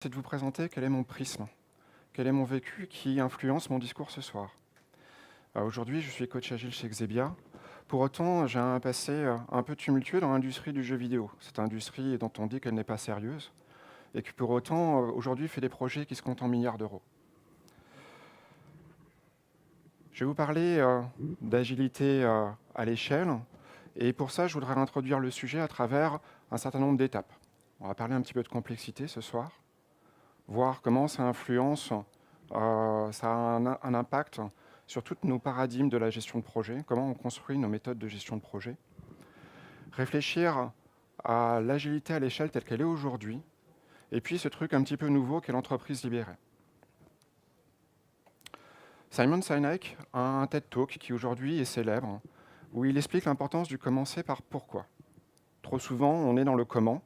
C'est de vous présenter quel est mon prisme, quel est mon vécu qui influence mon discours ce soir. Aujourd'hui, je suis coach agile chez Xebia. Pour autant, j'ai un passé un peu tumultueux dans l'industrie du jeu vidéo. Cette industrie dont on dit qu'elle n'est pas sérieuse et qui pour autant, aujourd'hui, fait des projets qui se comptent en milliards d'euros. Je vais vous parler d'agilité à l'échelle et pour ça, je voudrais introduire le sujet à travers un certain nombre d'étapes. On va parler un petit peu de complexité ce soir, voir comment ça influence, ça a un impact sur tous nos paradigmes de la gestion de projet, comment on construit nos méthodes de gestion de projet. Réfléchir à l'agilité à l'échelle telle qu'elle est aujourd'hui, et puis ce truc un petit peu nouveau qu'est l'entreprise libérée. Simon Sinek a un TED Talk qui aujourd'hui est célèbre, où il explique l'importance du commencer par pourquoi. Trop souvent, on est dans le comment,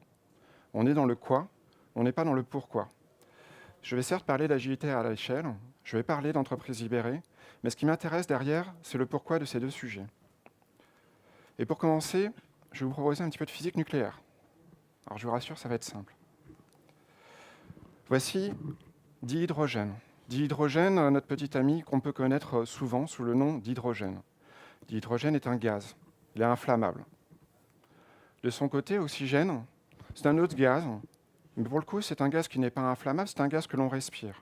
on est dans le quoi, on n'est pas dans le pourquoi. Je vais certes parler d'agilité à l'échelle, je vais parler d'entreprise libérée, mais ce qui m'intéresse derrière, c'est le pourquoi de ces deux sujets. Et pour commencer, je vais vous proposer un petit peu de physique nucléaire. Alors je vous rassure, ça va être simple. Voici dihydrogène. Dihydrogène, notre petit ami qu'on peut connaître souvent sous le nom d'hydrogène. Dihydrogène est un gaz, il est inflammable. De son côté, oxygène, c'est un autre gaz, mais pour le coup, c'est un gaz qui n'est pas inflammable, c'est un gaz que l'on respire.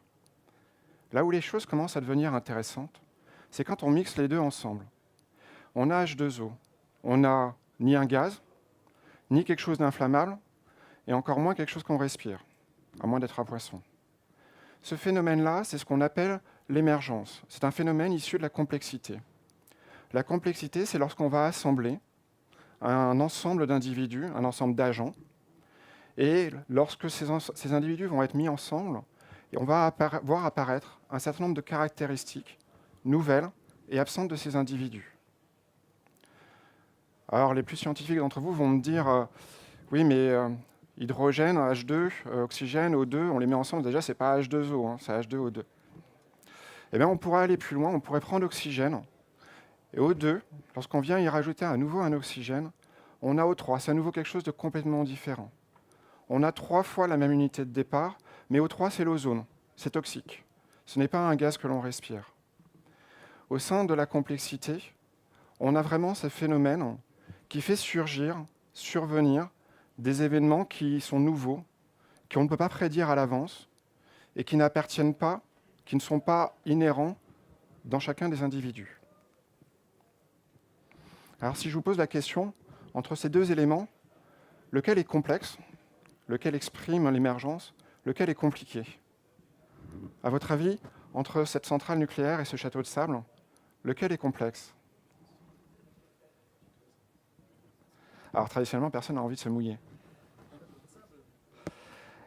Là où les choses commencent à devenir intéressantes, c'est quand on mixe les deux ensemble. On a H2O, on n'a ni un gaz, ni quelque chose d'inflammable, et encore moins quelque chose qu'on respire, à moins d'être un poisson. Ce phénomène-là, c'est ce qu'on appelle l'émergence. C'est un phénomène issu de la complexité. La complexité, c'est lorsqu'on va assembler un ensemble d'individus, un ensemble d'agents, et lorsque ces individus vont être mis ensemble, on va voir apparaître un certain nombre de caractéristiques nouvelles et absentes de ces individus. Alors, les plus scientifiques d'entre vous vont me dire oui, mais hydrogène, H2, oxygène, O2, on les met ensemble, déjà, ce n'est pas H2O, c'est H2O2. Eh bien, on pourrait aller plus loin, on pourrait prendre oxygène, et O2, lorsqu'on vient y rajouter à nouveau un oxygène, on a O3, c'est à nouveau quelque chose de complètement différent. On a 3 fois la même unité de départ, mais O3, c'est l'ozone, c'est toxique. Ce n'est pas un gaz que l'on respire. Au sein de la complexité, on a vraiment ce phénomène qui fait survenir des événements qui sont nouveaux, qu'on ne peut pas prédire à l'avance et qui n'appartiennent pas, qui ne sont pas inhérents dans chacun des individus. Alors si je vous pose la question, entre ces deux éléments, lequel est complexe, lequel exprime l'émergence, lequel est compliqué? À votre avis, entre cette centrale nucléaire et ce château de sable, lequel est complexe? Alors traditionnellement, personne n'a envie de se mouiller.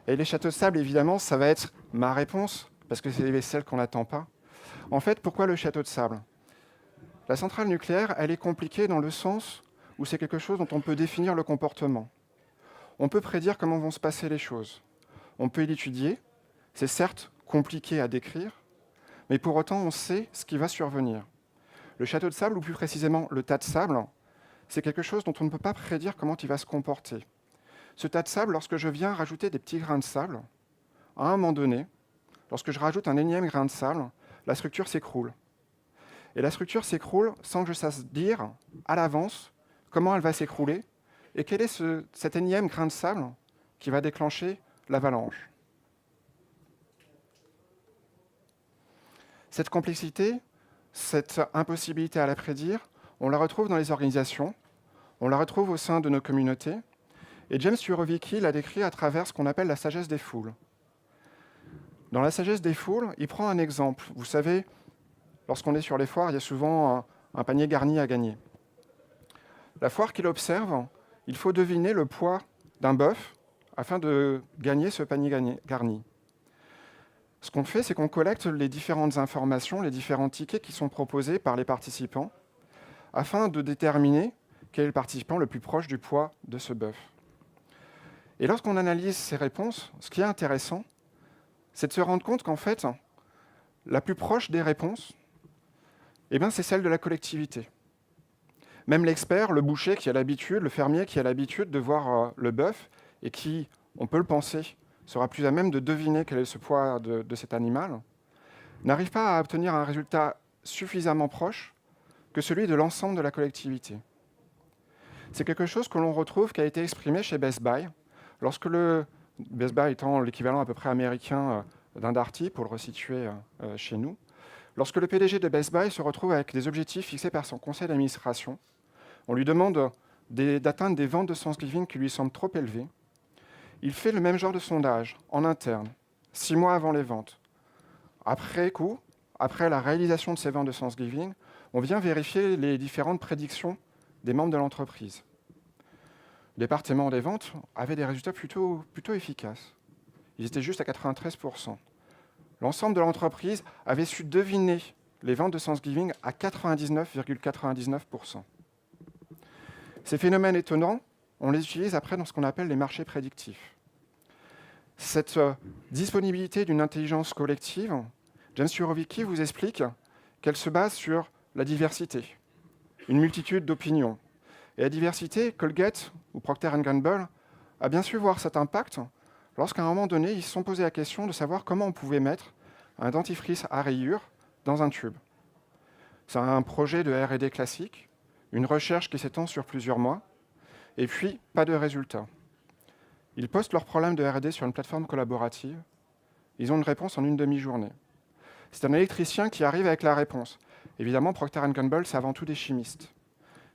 Et les châteaux de sable, évidemment, ça va être ma réponse, parce que c'est celle qu'on n'attend pas. En fait, pourquoi le château de sable? La centrale nucléaire, elle est compliquée dans le sens où c'est quelque chose dont on peut définir le comportement. On peut prédire comment vont se passer les choses. On peut l'étudier. C'est certes compliqué à décrire, mais pour autant, on sait ce qui va survenir. Le château de sable, ou plus précisément le tas de sable, c'est quelque chose dont on ne peut pas prédire comment il va se comporter. Ce tas de sable, lorsque je viens rajouter des petits grains de sable, à un moment donné, lorsque je rajoute un énième grain de sable, la structure s'écroule. Et la structure s'écroule sans que je sache dire à l'avance comment elle va s'écrouler et quel est cet énième grain de sable qui va déclencher l'avalanche. Cette complexité, cette impossibilité à la prédire, on la retrouve dans les organisations, on la retrouve au sein de nos communautés, et James Surovicki l'a décrit à travers ce qu'on appelle la sagesse des foules. Dans la sagesse des foules, il prend un exemple. Vous savez, lorsqu'on est sur les foires, il y a souvent un panier garni à gagner. La foire qu'il observe, il faut deviner le poids d'un bœuf afin de gagner ce panier garni. Ce qu'on fait, c'est qu'on collecte les différentes informations, les différents tickets qui sont proposés par les participants afin de déterminer quel est le participant le plus proche du poids de ce bœuf. Et lorsqu'on analyse ces réponses, ce qui est intéressant, c'est de se rendre compte qu'en fait, la plus proche des réponses, c'est celle de la collectivité. Même l'expert, le boucher qui a l'habitude, le fermier qui a l'habitude de voir le bœuf et qui, on peut le penser, sera plus à même de deviner quel est ce poids de cet animal, n'arrive pas à obtenir un résultat suffisamment proche que celui de l'ensemble de la collectivité. C'est quelque chose que l'on retrouve qui a été exprimé chez Best Buy, lorsque Best Buy étant l'équivalent à peu près américain d'un Darty, pour le resituer chez nous, lorsque le PDG de Best Buy se retrouve avec des objectifs fixés par son conseil d'administration, on lui demande d'atteindre des ventes de Thanksgiving qui lui semblent trop élevées. Il fait le même genre de sondage en interne, 6 mois avant les ventes. Après coup, après la réalisation de ces ventes de Thanksgiving, on vient vérifier les différentes prédictions des membres de l'entreprise. Le département des ventes avait des résultats plutôt efficaces. Ils étaient juste à 93%. L'ensemble de l'entreprise avait su deviner les ventes de Thanksgiving à 99,99%. Ces phénomènes étonnants, on les utilise après dans ce qu'on appelle les marchés prédictifs. Cette disponibilité d'une intelligence collective, James Surowiecki vous explique qu'elle se base sur la diversité, une multitude d'opinions. Et la diversité, Colgate ou Procter & Gamble a bien su voir cet impact lorsqu'à un moment donné, ils se sont posé la question de savoir comment on pouvait mettre un dentifrice à rayures dans un tube. C'est un projet de R&D classique, une recherche qui s'étend sur plusieurs mois, et puis pas de résultat. Ils postent leurs problèmes de R&D sur une plateforme collaborative. Ils ont une réponse en une demi-journée. C'est un électricien qui arrive avec la réponse. Évidemment, Procter & Gamble, c'est avant tout des chimistes.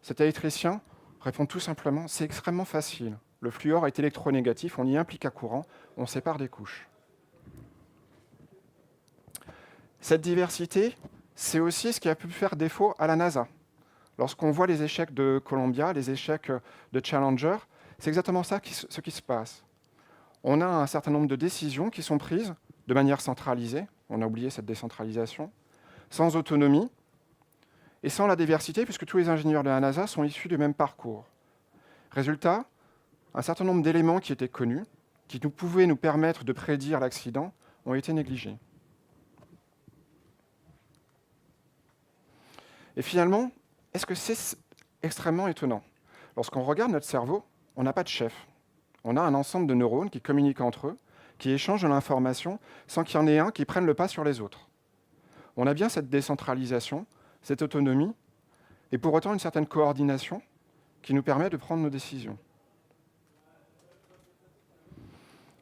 Cet électricien répond tout simplement, c'est extrêmement facile. Le fluor est électronégatif, on y implique un courant, on sépare des couches. Cette diversité, c'est aussi ce qui a pu faire défaut à la NASA. Lorsqu'on voit les échecs de Columbia, les échecs de Challenger, c'est exactement ça ce qui se passe. On a un certain nombre de décisions qui sont prises de manière centralisée, on a oublié cette décentralisation, sans autonomie et sans la diversité, puisque tous les ingénieurs de la NASA sont issus du même parcours. Résultat, un certain nombre d'éléments qui étaient connus, qui pouvaient nous permettre de prédire l'accident, ont été négligés. Et finalement, est-ce que c'est extrêmement étonnant ? Lorsqu'on regarde notre cerveau, on n'a pas de chef. On a un ensemble de neurones qui communiquent entre eux, qui échangent de l'information sans qu'il y en ait un qui prenne le pas sur les autres. On a bien cette décentralisation, cette autonomie, et pour autant une certaine coordination qui nous permet de prendre nos décisions.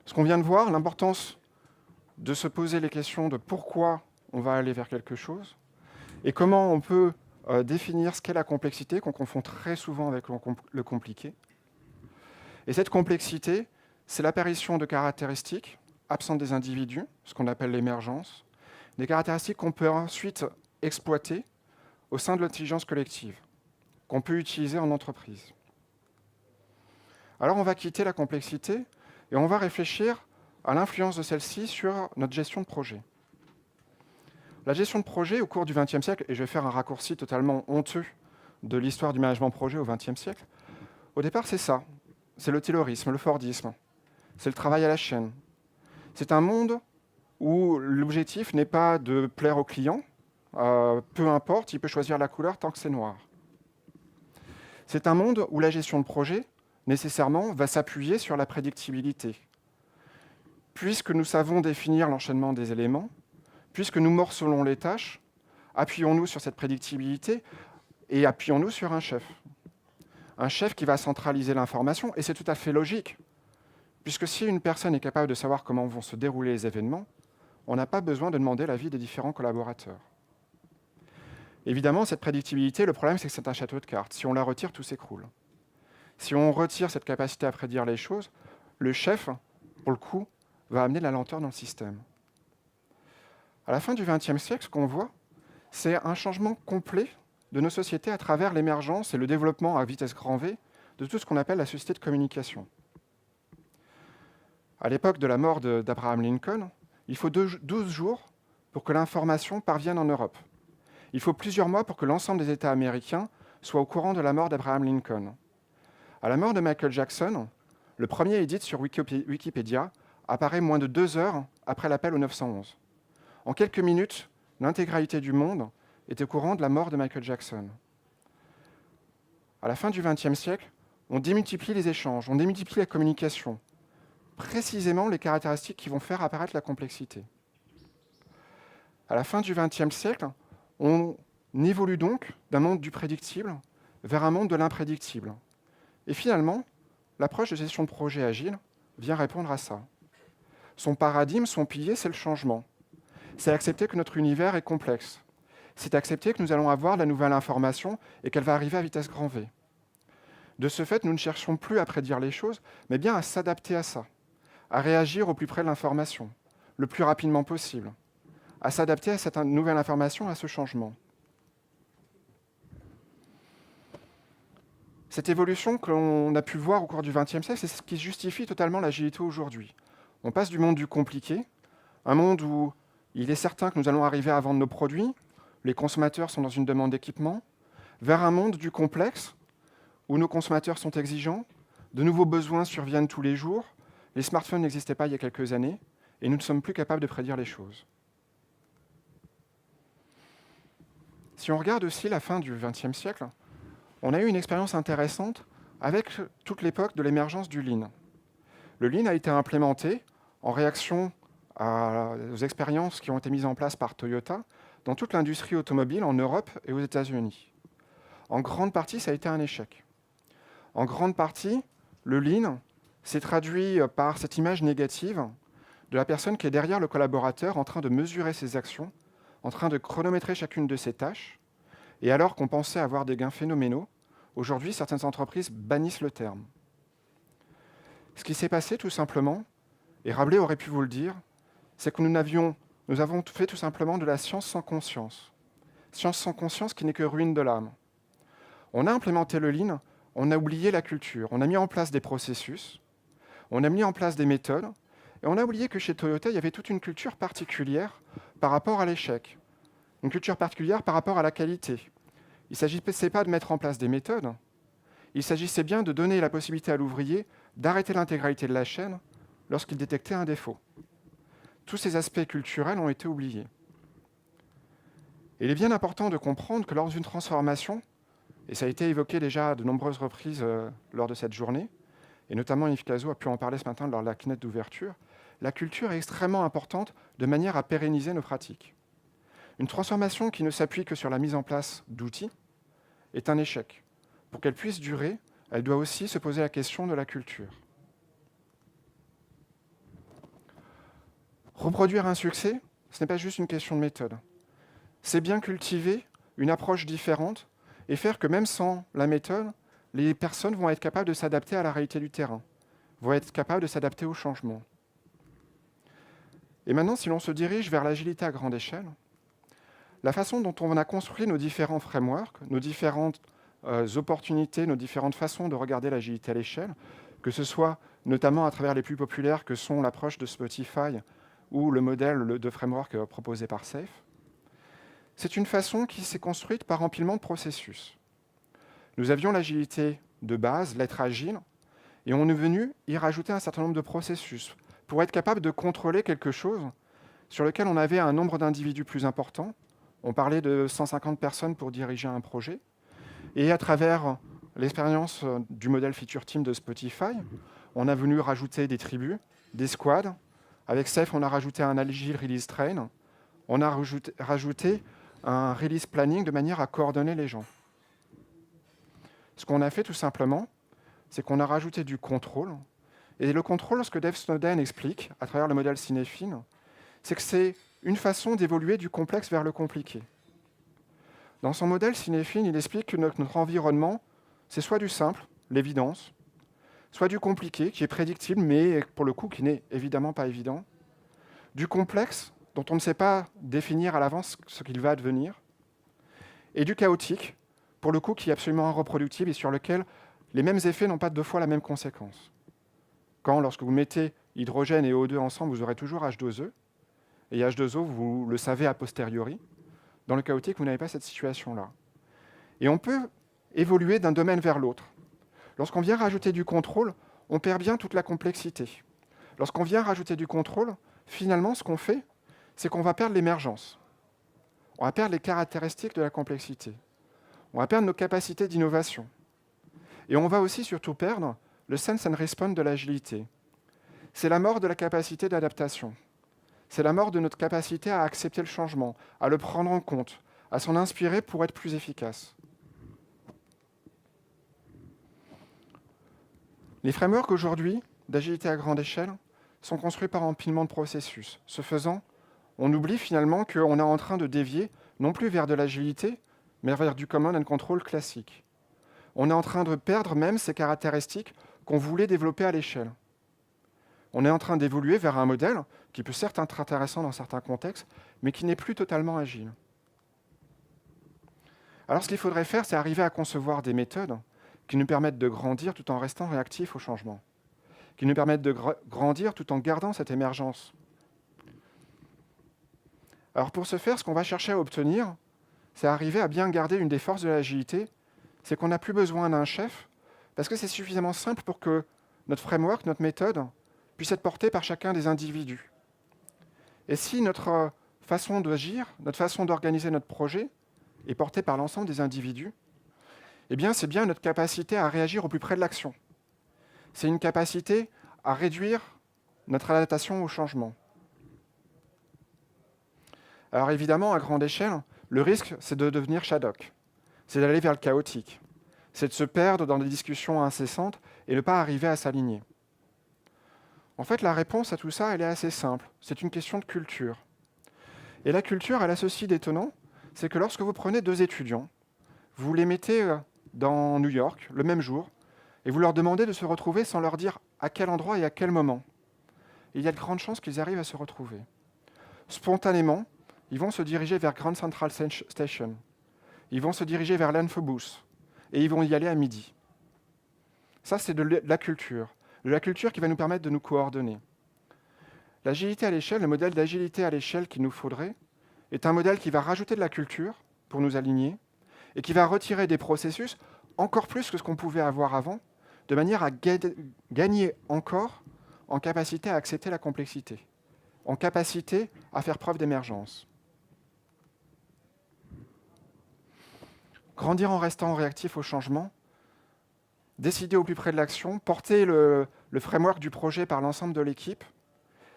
Ce qu'on vient de voir, l'importance de se poser les questions de pourquoi on va aller vers quelque chose et comment on peut définir ce qu'est la complexité, qu'on confond très souvent avec le compliqué. Et cette complexité, c'est l'apparition de caractéristiques absentes des individus, ce qu'on appelle l'émergence, des caractéristiques qu'on peut ensuite exploiter au sein de l'intelligence collective, qu'on peut utiliser en entreprise. Alors on va quitter la complexité et on va réfléchir à l'influence de celle-ci sur notre gestion de projet. La gestion de projet au cours du XXe siècle, et je vais faire un raccourci totalement honteux de l'histoire du management projet au XXe siècle, au départ c'est ça, c'est le taylorisme, le fordisme, c'est le travail à la chaîne. C'est un monde où l'objectif n'est pas de plaire au client, peu importe, il peut choisir la couleur tant que c'est noir. C'est un monde où la gestion de projet, nécessairement, va s'appuyer sur la prédictibilité. Puisque nous savons définir l'enchaînement des éléments, puisque nous morcelons les tâches, appuyons-nous sur cette prédictibilité et appuyons-nous sur un chef. Un chef qui va centraliser l'information, et c'est tout à fait logique, puisque si une personne est capable de savoir comment vont se dérouler les événements, on n'a pas besoin de demander l'avis des différents collaborateurs. Évidemment, cette prédictibilité, le problème, c'est que c'est un château de cartes. Si on la retire, tout s'écroule. Si on retire cette capacité à prédire les choses, le chef, pour le coup, va amener de la lenteur dans le système. À la fin du XXe siècle, ce qu'on voit, c'est un changement complet de nos sociétés à travers l'émergence et le développement à vitesse grand V de tout ce qu'on appelle la société de communication. À l'époque de la mort d'Abraham Lincoln, il faut 12 jours pour que l'information parvienne en Europe. Il faut plusieurs mois pour que l'ensemble des États américains soient au courant de la mort d'Abraham Lincoln. À la mort de Michael Jackson, le premier édit sur Wikipédia apparaît moins de 2 heures après l'appel au 911. En quelques minutes, l'intégralité du monde est au courant de la mort de Michael Jackson. À la fin du XXe siècle, on démultiplie les échanges, on démultiplie la communication. précisément les caractéristiques qui vont faire apparaître la complexité. À la fin du XXe siècle, on évolue donc d'un monde du prédictible vers un monde de l'imprédictible. Et finalement, l'approche de gestion de projet agile vient répondre à ça. Son paradigme, son pilier, c'est le changement. C'est accepter que notre univers est complexe. C'est accepter que nous allons avoir de la nouvelle information et qu'elle va arriver à vitesse grand V. De ce fait, nous ne cherchons plus à prédire les choses, mais bien à s'adapter à ça, à réagir au plus près de l'information, le plus rapidement possible, à s'adapter à cette nouvelle information, à ce changement. Cette évolution que l'on a pu voir au cours du XXe siècle, c'est ce qui justifie totalement l'agilité aujourd'hui. On passe du monde du compliqué, un monde où il est certain que nous allons arriver à vendre nos produits, les consommateurs sont dans une demande d'équipement, vers un monde du complexe, où nos consommateurs sont exigeants, de nouveaux besoins surviennent tous les jours, les smartphones n'existaient pas il y a quelques années, et nous ne sommes plus capables de prédire les choses. Si on regarde aussi la fin du XXe siècle, on a eu une expérience intéressante avec toute l'époque de l'émergence du Lean. Le Lean a été implémenté en réaction aux expériences qui ont été mises en place par Toyota dans toute l'industrie automobile en Europe et aux États-Unis. En grande partie, ça a été un échec. En grande partie, le Lean s'est traduit par cette image négative de la personne qui est derrière le collaborateur en train de mesurer ses actions, en train de chronométrer chacune de ses tâches. Et alors qu'on pensait avoir des gains phénoménaux, aujourd'hui, certaines entreprises bannissent le terme. Ce qui s'est passé, tout simplement, et Rabelais aurait pu vous le dire, c'est que nous avons fait tout simplement de la science sans conscience. Science sans conscience qui n'est que ruine de l'âme. On a implémenté le Lean, on a oublié la culture, on a mis en place des processus, on a mis en place des méthodes, et on a oublié que chez Toyota, il y avait toute une culture particulière par rapport à l'échec, une culture particulière par rapport à la qualité. Il ne s'agissait pas de mettre en place des méthodes, il s'agissait bien de donner la possibilité à l'ouvrier d'arrêter l'intégralité de la chaîne lorsqu'il détectait un défaut. Tous ces aspects culturels ont été oubliés. Et il est bien important de comprendre que lors d'une transformation, et ça a été évoqué déjà à de nombreuses reprises lors de cette journée, et notamment Yves Cazot a pu en parler ce matin lors de la keynote d'ouverture, la culture est extrêmement importante de manière à pérenniser nos pratiques. Une transformation qui ne s'appuie que sur la mise en place d'outils est un échec. Pour qu'elle puisse durer, elle doit aussi se poser la question de la culture. Reproduire un succès, ce n'est pas juste une question de méthode. C'est bien cultiver une approche différente et faire que même sans la méthode, les personnes vont être capables de s'adapter à la réalité du terrain, vont être capables de s'adapter au changement. Et maintenant, si l'on se dirige vers l'agilité à grande échelle, la façon dont on a construit nos différents frameworks, nos différentes opportunités, nos différentes façons de regarder l'agilité à l'échelle, que ce soit notamment à travers les plus populaires que sont l'approche de Spotify ou le modèle de framework proposé par SAFe, c'est une façon qui s'est construite par empilement de processus. Nous avions l'agilité de base, l'être agile, et on est venu y rajouter un certain nombre de processus pour être capable de contrôler quelque chose sur lequel on avait un nombre d'individus plus important. On parlait de 150 personnes pour diriger un projet. Et à travers l'expérience du modèle Feature Team de Spotify, on a venu rajouter des tribus, des squads. Avec SAFe, on a rajouté un Agile Release Train. On a rajouté un Release Planning de manière à coordonner les gens. Ce qu'on a fait tout simplement, c'est qu'on a rajouté du contrôle. Et le contrôle, ce que Dave Snowden explique à travers le modèle Cinefin, c'est que c'est une façon d'évoluer du complexe vers le compliqué. Dans son modèle Cinefin, il explique que notre environnement, c'est soit du simple, l'évidence, soit du compliqué, qui est prédictible, mais pour le coup, qui n'est évidemment pas évident, du complexe, dont on ne sait pas définir à l'avance ce qu'il va advenir, et du chaotique, pour le coup, qui est absolument reproductible et sur lequel les mêmes effets n'ont pas deux fois la même conséquence. Lorsque vous mettez hydrogène et O2 ensemble, vous aurez toujours H2E, et H2O, vous le savez a posteriori. Dans le chaotique, vous n'avez pas cette situation-là. Et on peut évoluer d'un domaine vers l'autre. Lorsqu'on vient rajouter du contrôle, on perd bien toute la complexité. Lorsqu'on vient rajouter du contrôle, finalement, ce qu'on fait, c'est qu'on va perdre l'émergence. On va perdre les caractéristiques de la complexité. On va perdre nos capacités d'innovation. Et on va aussi surtout perdre le sense and response de l'agilité. c'est la mort de la capacité d'adaptation. C'est la mort de notre capacité à accepter le changement, à le prendre en compte, à s'en inspirer pour être plus efficace. Les frameworks aujourd'hui d'agilité à grande échelle sont construits par empilement de processus. Ce faisant, on oublie finalement qu'on est en train de dévier non plus vers de l'agilité, mais vers du command and control classique. On est en train de perdre même ces caractéristiques qu'on voulait développer à l'échelle. On est en train d'évoluer vers un modèle qui peut certes être intéressant dans certains contextes, mais qui n'est plus totalement agile. Alors ce qu'il faudrait faire, c'est arriver à concevoir des méthodes qui nous permettent de grandir tout en restant réactifs au changement, qui nous permettent de grandir tout en gardant cette émergence. Alors pour ce faire, ce qu'on va chercher à obtenir, c'est arriver à bien garder une des forces de l'agilité, c'est qu'on n'a plus besoin d'un chef, parce que c'est suffisamment simple pour que notre framework, notre méthode, puisse être portée par chacun des individus. Et si notre façon d'agir, notre façon d'organiser notre projet est portée par l'ensemble des individus, eh bien, c'est bien notre capacité à réagir au plus près de l'action. C'est une capacité à réduire notre adaptation au changement. Alors évidemment, à grande échelle, le risque, c'est de devenir Shadok. C'est d'aller vers le chaotique. C'est de se perdre dans des discussions incessantes et ne pas arriver à s'aligner. En fait, la réponse à tout ça, elle est assez simple. C'est une question de culture. Et la culture, elle a ceci d'étonnant, c'est que lorsque vous prenez deux étudiants, vous les mettez dans New York le même jour, et vous leur demandez de se retrouver sans leur dire à quel endroit et à quel moment. Il y a de grandes chances qu'ils arrivent à se retrouver. Spontanément, ils vont se diriger vers Grand Central Station. Ils vont se diriger vers l'Infobooth. Et ils vont y aller à midi. Ça, c'est de la culture. De la culture qui va nous permettre de nous coordonner. L'agilité à l'échelle, le modèle d'agilité à l'échelle qu'il nous faudrait, est un modèle qui va rajouter de la culture pour nous aligner et qui va retirer des processus encore plus que ce qu'on pouvait avoir avant, de manière à gagner encore en capacité à accepter la complexité, en capacité à faire preuve d'émergence. Grandir en restant réactif au changement, décider au plus près de l'action, porter le framework du projet par l'ensemble de l'équipe,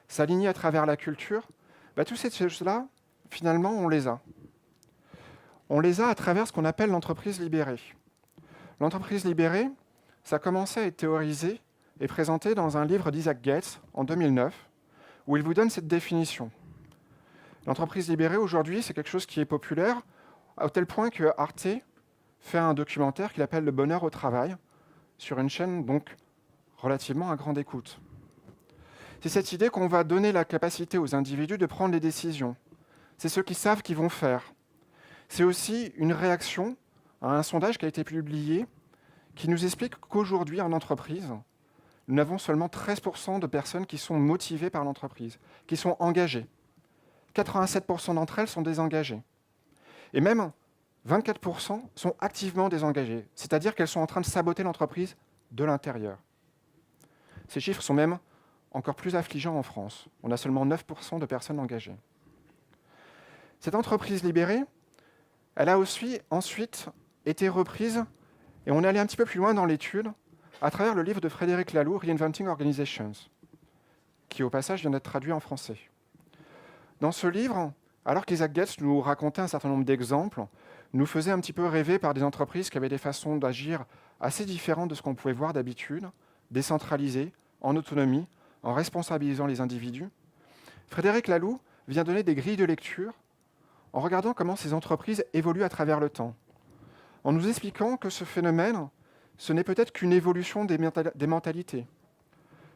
s'aligner à travers la culture, toutes ces choses-là, finalement, on les a. On les a à travers ce qu'on appelle l'entreprise libérée. L'entreprise libérée, ça a commencé à être théorisé et présenté dans un livre d'Isaac Gates en 2009, où il vous donne cette définition. L'entreprise libérée, aujourd'hui, c'est quelque chose qui est populaire, à tel point que Arte fait un documentaire qu'il appelle « Le bonheur au travail », sur une chaîne donc relativement à grande écoute. C'est cette idée qu'on va donner la capacité aux individus de prendre les décisions. C'est ceux qui savent qu'ils vont faire. C'est aussi une réaction à un sondage qui a été publié qui nous explique qu'aujourd'hui, en entreprise, nous n'avons seulement 13% de personnes qui sont motivées par l'entreprise, qui sont engagées. 87% d'entre elles sont désengagées. Et même 24% sont activement désengagées, c'est-à-dire qu'elles sont en train de saboter l'entreprise de l'intérieur. Ces chiffres sont même encore plus affligeants en France. On a seulement 9% de personnes engagées. Cette entreprise libérée, elle a aussi ensuite été reprise, et on est allé un petit peu plus loin dans l'étude, à travers le livre de Frédéric Laloux, Reinventing Organizations, qui au passage vient d'être traduit en français. Dans ce livre, alors qu'Isaac Gates nous racontait un certain nombre d'exemples, nous faisait un petit peu rêver par des entreprises qui avaient des façons d'agir assez différentes de ce qu'on pouvait voir d'habitude, décentralisées, en autonomie, en responsabilisant les individus. Frédéric Laloux vient donner des grilles de lecture en regardant comment ces entreprises évoluent à travers le temps, en nous expliquant que ce phénomène, ce n'est peut-être qu'une évolution des mentalités,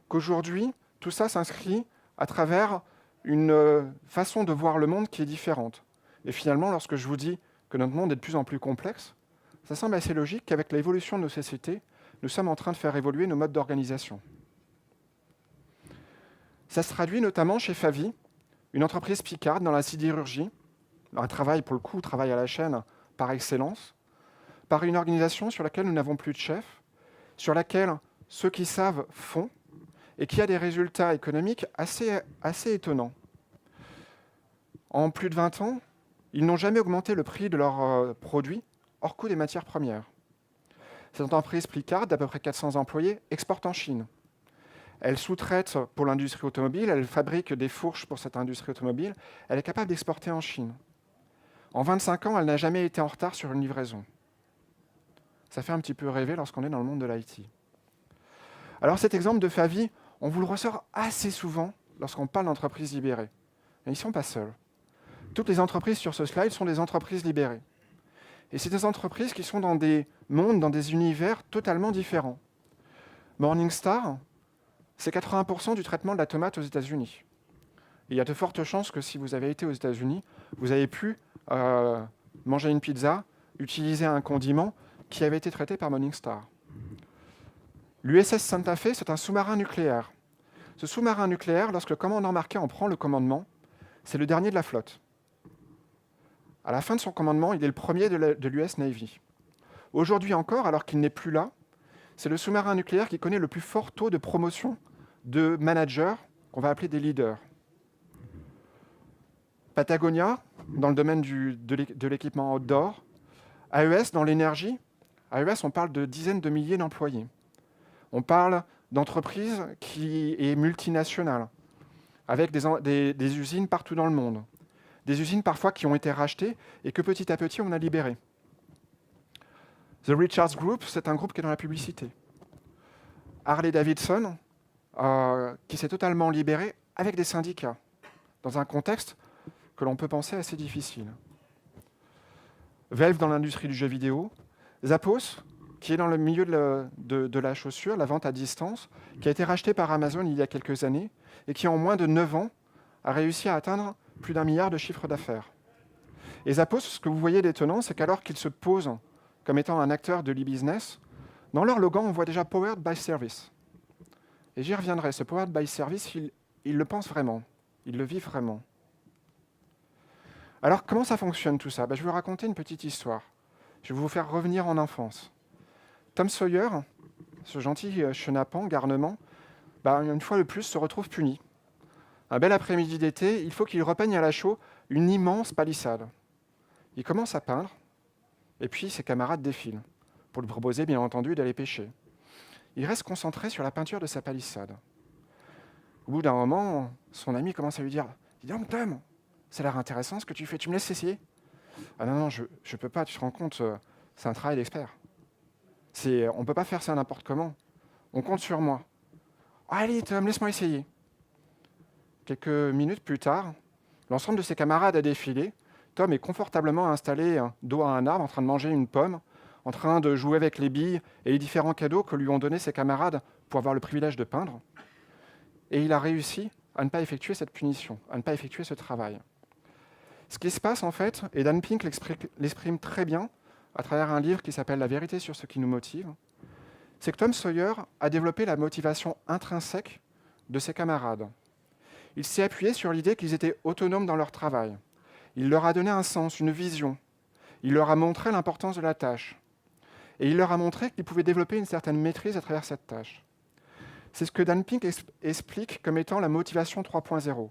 qu'aujourd'hui, tout ça s'inscrit à travers une façon de voir le monde qui est différente. Et finalement, lorsque je vous dis que notre monde est de plus en plus complexe, ça semble assez logique qu'avec l'évolution de nos sociétés, nous sommes en train de faire évoluer nos modes d'organisation. Ça se traduit notamment chez Favi, une entreprise picarde dans la sidérurgie, un travail à la chaîne par excellence, par une organisation sur laquelle nous n'avons plus de chef, sur laquelle ceux qui savent font, et qui a des résultats économiques assez étonnants. En plus de 20 ans, ils n'ont jamais augmenté le prix de leurs produits hors coût des matières premières. Cette entreprise picarde, d'à peu près 400 employés, exporte en Chine. Elle sous-traite pour l'industrie automobile, elle fabrique des fourches pour cette industrie automobile, elle est capable d'exporter en Chine. En 25 ans, elle n'a jamais été en retard sur une livraison. Ça fait un petit peu rêver lorsqu'on est dans le monde de l'IT. Alors cet exemple de Favi, on vous le ressort assez souvent lorsqu'on parle d'entreprises libérées. Et ils ne sont pas seuls. Toutes les entreprises sur ce slide sont des entreprises libérées. Et c'est des entreprises qui sont dans des mondes, dans des univers totalement différents. Morningstar, c'est 80% du traitement de la tomate aux États-Unis. Il y a de fortes chances que si vous avez été aux États-Unis, vous avez pu manger une pizza, utiliser un condiment qui avait été traité par Morningstar. L'USS Santa Fe, c'est un sous-marin nucléaire. Ce sous-marin nucléaire, lorsque le commandant Marquet en prend le commandement, c'est le dernier de la flotte. À la fin de son commandement, il est le premier de l'US Navy. Aujourd'hui encore, alors qu'il n'est plus là, c'est le sous-marin nucléaire qui connaît le plus fort taux de promotion de managers, qu'on va appeler des leaders. Patagonia, dans le domaine de l'équipement outdoor. AES, dans l'énergie. AES, on parle de dizaines de milliers d'employés. On parle d'entreprises qui est multinationale, avec des usines partout dans le monde. Des usines parfois qui ont été rachetées et que petit à petit on a libérées. The Richards Group, c'est un groupe qui est dans la publicité. Harley-Davidson, qui s'est totalement libéré avec des syndicats, dans un contexte que l'on peut penser assez difficile. Valve dans l'industrie du jeu vidéo. Zappos, qui est dans le milieu de la chaussure, la vente à distance, qui a été racheté par Amazon il y a quelques années et qui, en moins de 9 ans, a réussi à atteindre plus d'1 milliard de chiffre d'affaires. Et Zappos, ce que vous voyez d'étonnant, c'est qu'alors qu'ils se posent comme étant un acteur de l'e-business, dans leur logo, on voit déjà Powered by Service. Et j'y reviendrai, ce Powered by Service, ils le pensent vraiment, ils le vivent vraiment. Alors, comment ça fonctionne tout ça ? Je vais vous raconter une petite histoire. Je vais vous faire revenir en enfance. Tom Sawyer, ce gentil chenapan, garnement, une fois de plus, se retrouve puni. Un bel après-midi d'été, il faut qu'il repeigne à la chaux une immense palissade. Il commence à peindre, et puis ses camarades défilent, pour lui proposer, bien entendu, d'aller pêcher. Il reste concentré sur la peinture de sa palissade. Au bout d'un moment, son ami commence à lui dire « Dis donc, Tom, ça a l'air intéressant ce que tu fais, tu me laisses essayer ?» « Ah non, je ne peux pas, tu te rends compte, c'est un travail d'expert. On ne peut pas faire ça n'importe comment. On compte sur moi. Ah, allez, Tom, laisse-moi essayer. » Quelques minutes plus tard, l'ensemble de ses camarades a défilé. Tom est confortablement installé dos à un arbre, en train de manger une pomme, en train de jouer avec les billes et les différents cadeaux que lui ont donnés ses camarades pour avoir le privilège de peindre. Et il a réussi à ne pas effectuer cette punition, à ne pas effectuer ce travail. Ce qui se passe, en fait, et Dan Pink l'exprime très bien à travers un livre qui s'appelle « La vérité sur ce qui nous motive », c'est que Tom Sawyer a développé la motivation intrinsèque de ses camarades. Il s'est appuyé sur l'idée qu'ils étaient autonomes dans leur travail. Il leur a donné un sens, une vision. Il leur a montré l'importance de la tâche. Et il leur a montré qu'ils pouvaient développer une certaine maîtrise à travers cette tâche. C'est ce que Dan Pink explique comme étant la motivation 3.0.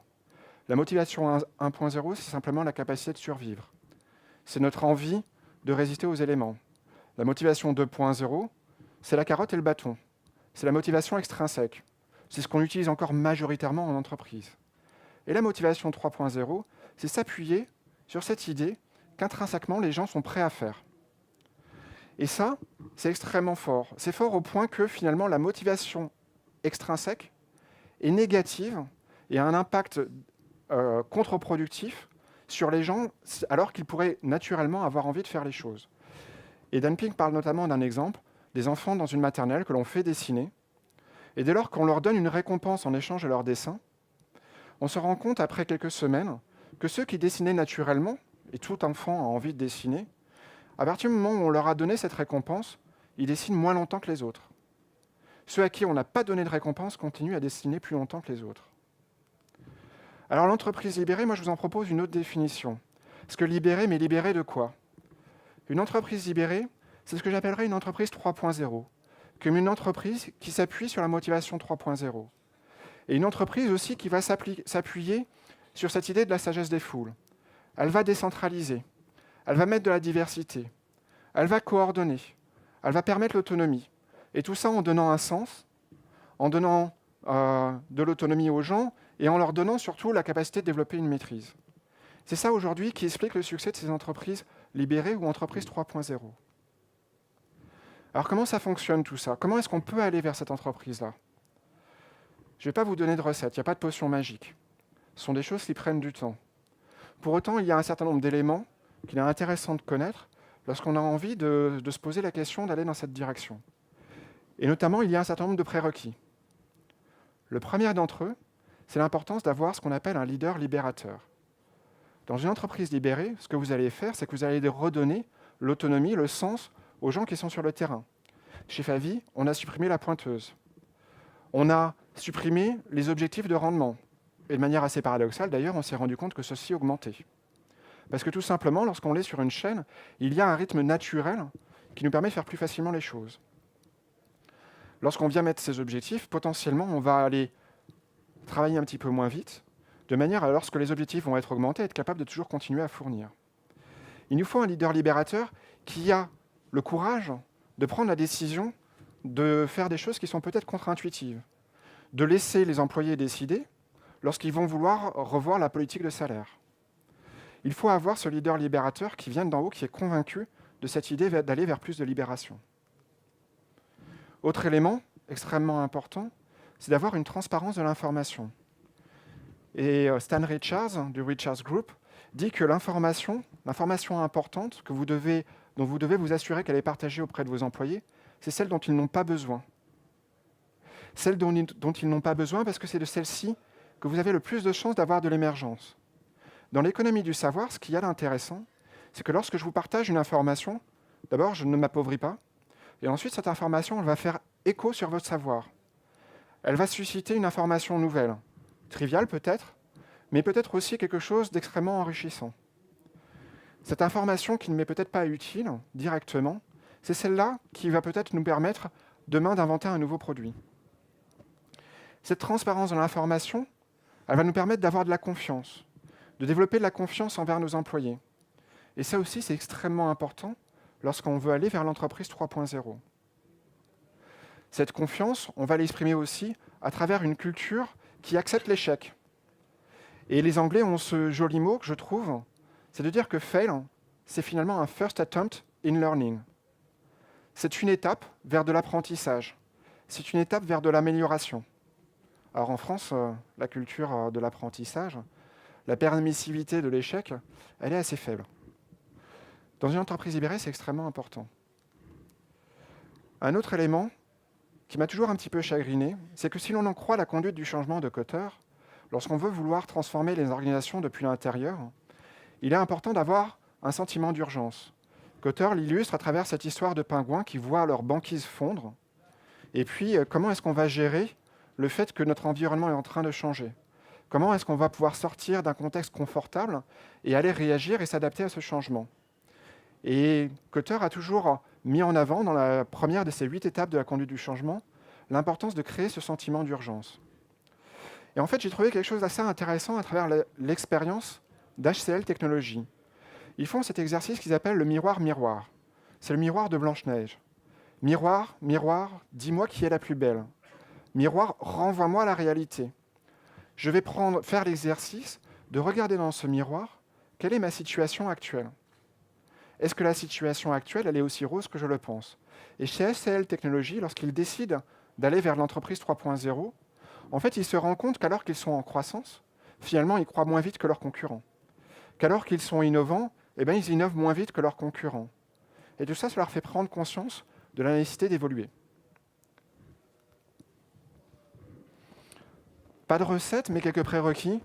La motivation 1.0, c'est simplement la capacité de survivre. C'est notre envie de résister aux éléments. La motivation 2.0, c'est la carotte et le bâton. C'est la motivation extrinsèque. C'est ce qu'on utilise encore majoritairement en entreprise. Et la motivation 3.0, c'est s'appuyer sur cette idée qu'intrinsèquement, les gens sont prêts à faire. Et ça, c'est extrêmement fort. C'est fort au point que finalement, la motivation extrinsèque est négative et a un impact contre-productif sur les gens, alors qu'ils pourraient naturellement avoir envie de faire les choses. Et Dan Pink parle notamment d'un exemple, des enfants dans une maternelle que l'on fait dessiner, et dès lors qu'on leur donne une récompense en échange de leur dessin, on se rend compte, après quelques semaines, que ceux qui dessinaient naturellement, et tout enfant a envie de dessiner, à partir du moment où on leur a donné cette récompense, ils dessinent moins longtemps que les autres. Ceux à qui on n'a pas donné de récompense continuent à dessiner plus longtemps que les autres. Alors l'entreprise libérée, moi je vous en propose une autre définition. Parce que libérée, mais libérée de quoi ? Une entreprise libérée, c'est ce que j'appellerais une entreprise 3.0, comme une entreprise qui s'appuie sur la motivation 3.0. Et une entreprise aussi qui va s'appuyer sur cette idée de la sagesse des foules. Elle va décentraliser, elle va mettre de la diversité, elle va coordonner, elle va permettre l'autonomie. Et tout ça en donnant un sens, en donnant de l'autonomie aux gens et en leur donnant surtout la capacité de développer une maîtrise. C'est ça aujourd'hui qui explique le succès de ces entreprises libérées ou entreprises 3.0. Alors comment ça fonctionne tout ça? Comment est-ce qu'on peut aller vers cette entreprise-là? Je ne vais pas vous donner de recette, il n'y a pas de potion magique. Ce sont des choses qui prennent du temps. Pour autant, il y a un certain nombre d'éléments qu'il est intéressant de connaître lorsqu'on a envie de se poser la question d'aller dans cette direction. Et notamment, il y a un certain nombre de prérequis. Le premier d'entre eux, c'est l'importance d'avoir ce qu'on appelle un leader libérateur. Dans une entreprise libérée, ce que vous allez faire, c'est que vous allez redonner l'autonomie, le sens aux gens qui sont sur le terrain. Chez Favi, on a supprimé la pointeuse. On a supprimé les objectifs de rendement. Et de manière assez paradoxale, d'ailleurs, on s'est rendu compte que ceci augmentait. Parce que tout simplement, lorsqu'on est sur une chaîne, il y a un rythme naturel qui nous permet de faire plus facilement les choses. Lorsqu'on vient mettre ces objectifs, potentiellement, on va aller travailler un petit peu moins vite, de manière à, lorsque les objectifs vont être augmentés, être capable de toujours continuer à fournir. Il nous faut un leader libérateur qui a le courage de prendre la décision de faire des choses qui sont peut-être contre-intuitives, de laisser les employés décider lorsqu'ils vont vouloir revoir la politique de salaire. Il faut avoir ce leader libérateur qui vient d'en haut, qui est convaincu de cette idée d'aller vers plus de libération. Autre élément extrêmement important, c'est d'avoir une transparence de l'information. Et Stan Richards, du Richards Group, dit que l'information importante dont vous devez vous assurer qu'elle est partagée auprès de vos employés, c'est celle dont ils n'ont pas besoin. Celle dont ils n'ont pas besoin parce que c'est de celle-ci que vous avez le plus de chances d'avoir de l'émergence. Dans l'économie du savoir, ce qu'il y a d'intéressant, c'est que lorsque je vous partage une information, d'abord, je ne m'appauvris pas, et ensuite, cette information, elle va faire écho sur votre savoir. Elle va susciter une information nouvelle, triviale peut-être, mais peut-être aussi quelque chose d'extrêmement enrichissant. Cette information qui ne m'est peut-être pas utile directement, c'est celle-là qui va peut-être nous permettre demain d'inventer un nouveau produit. Cette transparence de l'information, elle va nous permettre d'avoir de la confiance, de développer de la confiance envers nos employés. Et ça aussi, c'est extrêmement important lorsqu'on veut aller vers l'entreprise 3.0. Cette confiance, on va l'exprimer aussi à travers une culture qui accepte l'échec. Et les Anglais ont ce joli mot que je trouve, c'est de dire que fail, c'est finalement un first attempt in learning. C'est une étape vers de l'apprentissage. C'est une étape vers de l'amélioration. Alors en France, la culture de l'apprentissage, la permissivité de l'échec, elle est assez faible. Dans une entreprise libérée, c'est extrêmement important. Un autre élément qui m'a toujours un petit peu chagriné, c'est que si l'on en croit la conduite du changement de Kotter, lorsqu'on veut vouloir transformer les organisations depuis l'intérieur, il est important d'avoir un sentiment d'urgence. Kotter l'illustre à travers cette histoire de pingouins qui voient leur banquise fondre. Et puis, comment est-ce qu'on va gérer le fait que notre environnement est en train de changer? Comment est-ce qu'on va pouvoir sortir d'un contexte confortable et aller réagir et s'adapter à ce changement? Et Kotter a toujours mis en avant, dans la première de ces 8 étapes de la conduite du changement, l'importance de créer ce sentiment d'urgence. Et en fait, j'ai trouvé quelque chose d'assez intéressant à travers l'expérience d'HCL Technologies. Ils font cet exercice qu'ils appellent le miroir-miroir. C'est le miroir de Blanche-Neige. Miroir, miroir, dis-moi qui est la plus belle. Miroir, renvoie-moi la réalité. Je vais faire l'exercice de regarder dans ce miroir quelle est ma situation actuelle. Est-ce que la situation actuelle, elle est aussi rose que je le pense? Et chez HCL Technologies, lorsqu'ils décident d'aller vers l'entreprise 3.0, en fait, ils se rendent compte qu'alors qu'ils sont en croissance, finalement, ils croient moins vite que leurs concurrents. Qu'alors qu'ils sont innovants, eh bien, ils innovent moins vite que leurs concurrents. Et tout ça, ça leur fait prendre conscience de la nécessité d'évoluer. Pas de recette, mais quelques prérequis.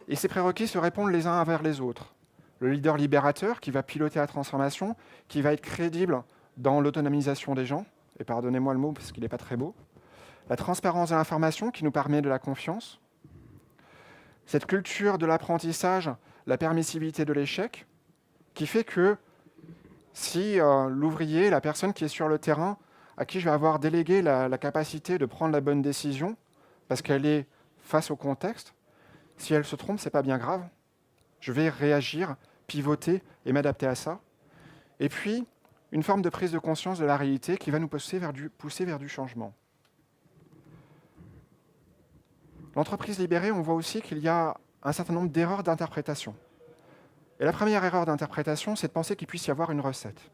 Et ces prérequis se répondent les uns vers les autres. Le leader libérateur qui va piloter la transformation, qui va être crédible dans l'autonomisation des gens, et pardonnez-moi le mot parce qu'il n'est pas très beau. La transparence de l'information qui nous permet de la confiance. Cette culture de l'apprentissage, la permissivité de l'échec, qui fait que si l'ouvrier, la personne qui est sur le terrain, à qui je vais avoir délégué la capacité de prendre la bonne décision, parce qu'elle est face au contexte, si elle se trompe, ce n'est pas bien grave. Je vais réagir, pivoter et m'adapter à ça. Et puis, une forme de prise de conscience de la réalité qui va nous pousser vers du changement. L'entreprise libérée, on voit aussi qu'il y a un certain nombre d'erreurs d'interprétation. Et la première erreur d'interprétation, c'est de penser qu'il puisse y avoir une recette.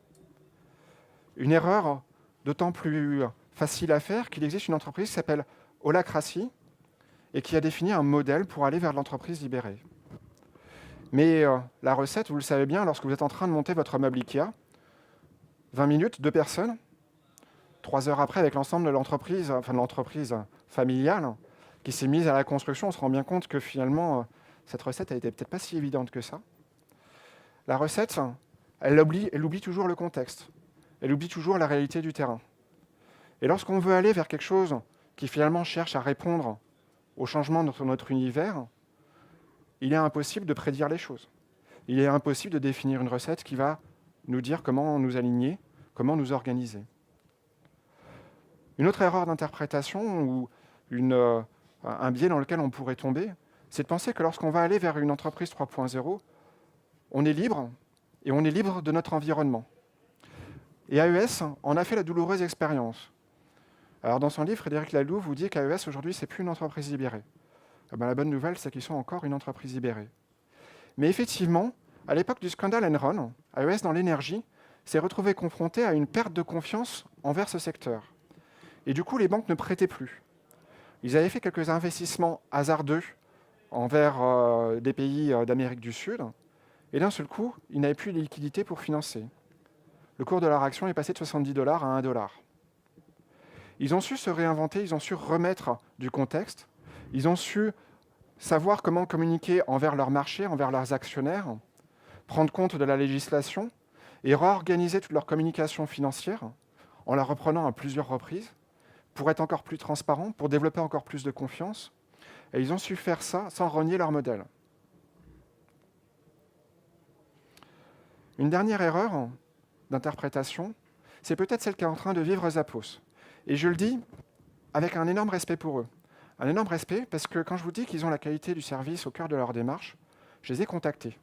Une erreur d'autant plus facile à faire qu'il existe une entreprise qui s'appelle Holacracy et qui a défini un modèle pour aller vers l'entreprise libérée. Mais la recette, vous le savez bien, lorsque vous êtes en train de monter votre meuble Ikea, 20 minutes, 2 personnes, 3 heures après, avec l'ensemble de l'entreprise, enfin de l'entreprise familiale, qui s'est mise à la construction, on se rend bien compte que finalement, cette recette n'était peut-être pas si évidente que ça. La recette, elle oublie toujours le contexte. Elle oublie toujours la réalité du terrain. Et lorsqu'on veut aller vers quelque chose qui finalement cherche à répondre au changement de notre univers, il est impossible de prédire les choses. Il est impossible de définir une recette qui va nous dire comment nous aligner, comment nous organiser. Une autre erreur d'interprétation ou un biais dans lequel on pourrait tomber, c'est de penser que lorsqu'on va aller vers une entreprise 3.0, on est libre, et on est libre de notre environnement. Et AES en a fait la douloureuse expérience. Alors dans son livre, Frédéric Laloux vous dit qu'AES aujourd'hui, c'est plus une entreprise libérée. La bonne nouvelle, c'est qu'ils sont encore une entreprise libérée. Mais effectivement, à l'époque du scandale Enron, AES dans l'énergie s'est retrouvé confronté à une perte de confiance envers ce secteur. Et du coup, les banques ne prêtaient plus. Ils avaient fait quelques investissements hasardeux envers des pays d'Amérique du Sud, et d'un seul coup, ils n'avaient plus de liquidité pour financer. Le cours de leur action est passé de $70 à $1. Ils ont su se réinventer, ils ont su remettre du contexte, ils ont su savoir comment communiquer envers leur marché, envers leurs actionnaires, prendre compte de la législation et réorganiser toute leur communication financière en la reprenant à plusieurs reprises pour être encore plus transparents, pour développer encore plus de confiance. Et ils ont su faire ça sans renier leur modèle. Une dernière erreur d'interprétation, c'est peut-être celle qu'est en train de vivre Zappos. Et je le dis avec un énorme respect pour eux. Un énorme respect parce que quand je vous dis qu'ils ont la qualité du service au cœur de leur démarche, je les ai contactés.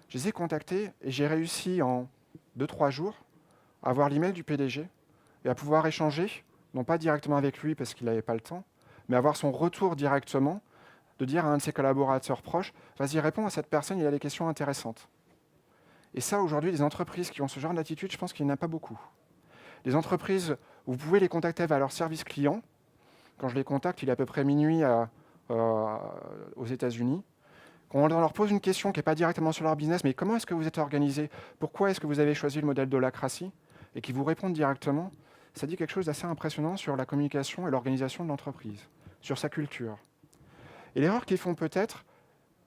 Je les ai contactés et j'ai réussi en 2-3 jours à avoir l'email du PDG et à pouvoir échanger, non pas directement avec lui parce qu'il n'avait pas le temps, mais avoir son retour directement, de dire à un de ses collaborateurs proches, vas-y, réponds à cette personne, il a des questions intéressantes. Et ça, aujourd'hui, les entreprises qui ont ce genre d'attitude, je pense qu'il n'y en a pas beaucoup. Les entreprises, vous pouvez les contacter vers leur service client. Quand je les contacte, il est à peu près minuit aux États-Unis. Quand on leur pose une question qui n'est pas directement sur leur business, mais comment est-ce que vous êtes organisé? Pourquoi est-ce que vous avez choisi le modèle d'Holacracy? Et qui vous répondent directement, ça dit quelque chose d'assez impressionnant sur la communication et l'organisation de l'entreprise, sur sa culture. Et l'erreur qu'ils font peut-être,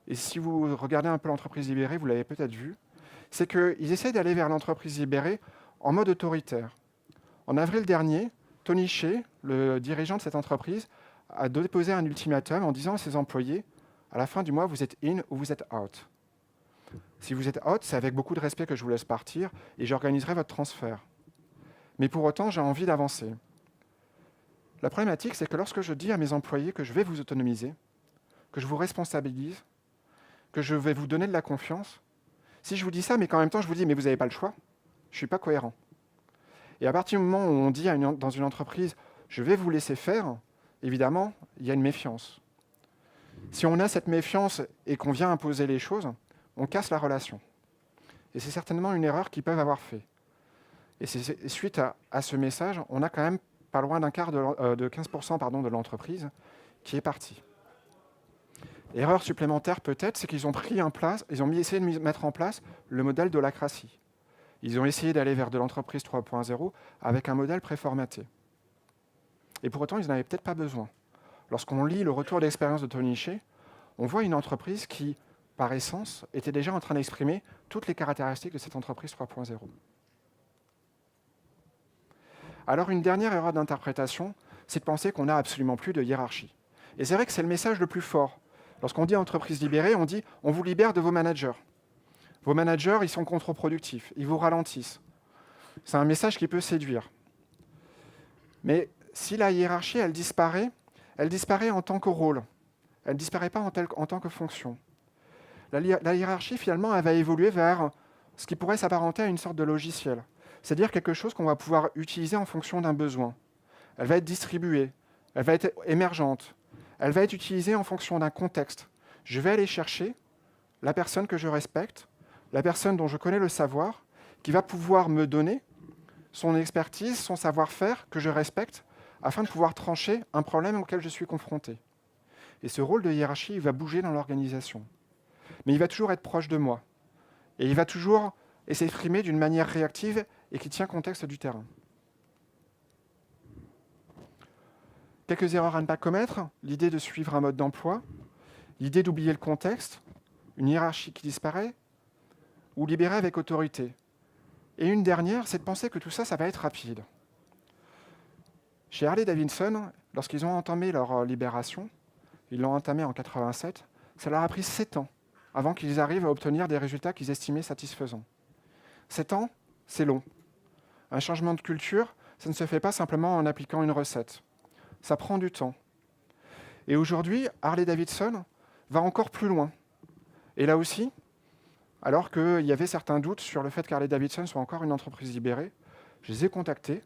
et si vous regardez un peu l'entreprise libérée, vous l'avez peut-être vu, c'est qu'ils essaient d'aller vers l'entreprise libérée en mode autoritaire. En avril dernier, Tony Hsieh, le dirigeant de cette entreprise, a déposé un ultimatum en disant à ses employés, à la fin du mois, vous êtes in ou vous êtes out. Si vous êtes out, c'est avec beaucoup de respect que je vous laisse partir et j'organiserai votre transfert. Mais pour autant, j'ai envie d'avancer. La problématique, c'est que lorsque je dis à mes employés que je vais vous autonomiser, que je vous responsabilise, que je vais vous donner de la confiance, si je vous dis ça, mais qu'en même temps je vous dis, mais vous n'avez pas le choix, je ne suis pas cohérent. Et à partir du moment où on dit dans une entreprise, je vais vous laisser faire, évidemment, il y a une méfiance. Si on a cette méfiance et qu'on vient imposer les choses, on casse la relation. Et c'est certainement une erreur qu'ils peuvent avoir fait. Et c'est suite à ce message, on a quand même pas loin d'un quart de 15% de l'entreprise qui est partie. Erreur supplémentaire peut-être, c'est qu'ils ont essayé de mettre en place le modèle d'Holacracy. Ils ont essayé d'aller vers de l'entreprise 3.0 avec un modèle préformaté. Et pour autant, ils n'en avaient peut-être pas besoin. Lorsqu'on lit le retour d'expérience de Tony Hsieh, on voit une entreprise qui, par essence, était déjà en train d'exprimer toutes les caractéristiques de cette entreprise 3.0. Alors une dernière erreur d'interprétation, c'est de penser qu'on n'a absolument plus de hiérarchie. Et c'est vrai que c'est le message le plus fort. Lorsqu'on dit entreprise libérée, on dit on vous libère de vos managers. Vos managers, ils sont contre-productifs, ils vous ralentissent. C'est un message qui peut séduire. Mais si la hiérarchie, elle disparaît en tant que rôle. Elle ne disparaît pas en tant que fonction. La hiérarchie, finalement, elle va évoluer vers ce qui pourrait s'apparenter à une sorte de logiciel. C'est-à-dire quelque chose qu'on va pouvoir utiliser en fonction d'un besoin. Elle va être distribuée, elle va être émergente, Elle va être utilisée en fonction d'un contexte. Je vais aller chercher la personne que je respecte, la personne dont je connais le savoir, qui va pouvoir me donner son expertise, son savoir-faire que je respecte, afin de pouvoir trancher un problème auquel je suis confronté. Et ce rôle de hiérarchie, il va bouger dans l'organisation. Mais il va toujours être proche de moi. Et il va toujours s'exprimer d'une manière réactive et qui tient contexte du terrain. Quelques erreurs à ne pas commettre, l'idée de suivre un mode d'emploi, l'idée d'oublier le contexte, une hiérarchie qui disparaît, ou libérer avec autorité. Et une dernière, c'est de penser que tout ça, ça va être rapide. Chez Harley-Davidson, lorsqu'ils ont entamé leur libération, ils l'ont entamé en 87, ça leur a pris 7 ans avant qu'ils arrivent à obtenir des résultats qu'ils estimaient satisfaisants. 7 ans, c'est long. Un changement de culture, ça ne se fait pas simplement en appliquant une recette. Ça prend du temps. Et aujourd'hui, Harley-Davidson va encore plus loin. Et là aussi, alors qu'il y avait certains doutes sur le fait qu'Harley-Davidson soit encore une entreprise libérée, je les ai contactés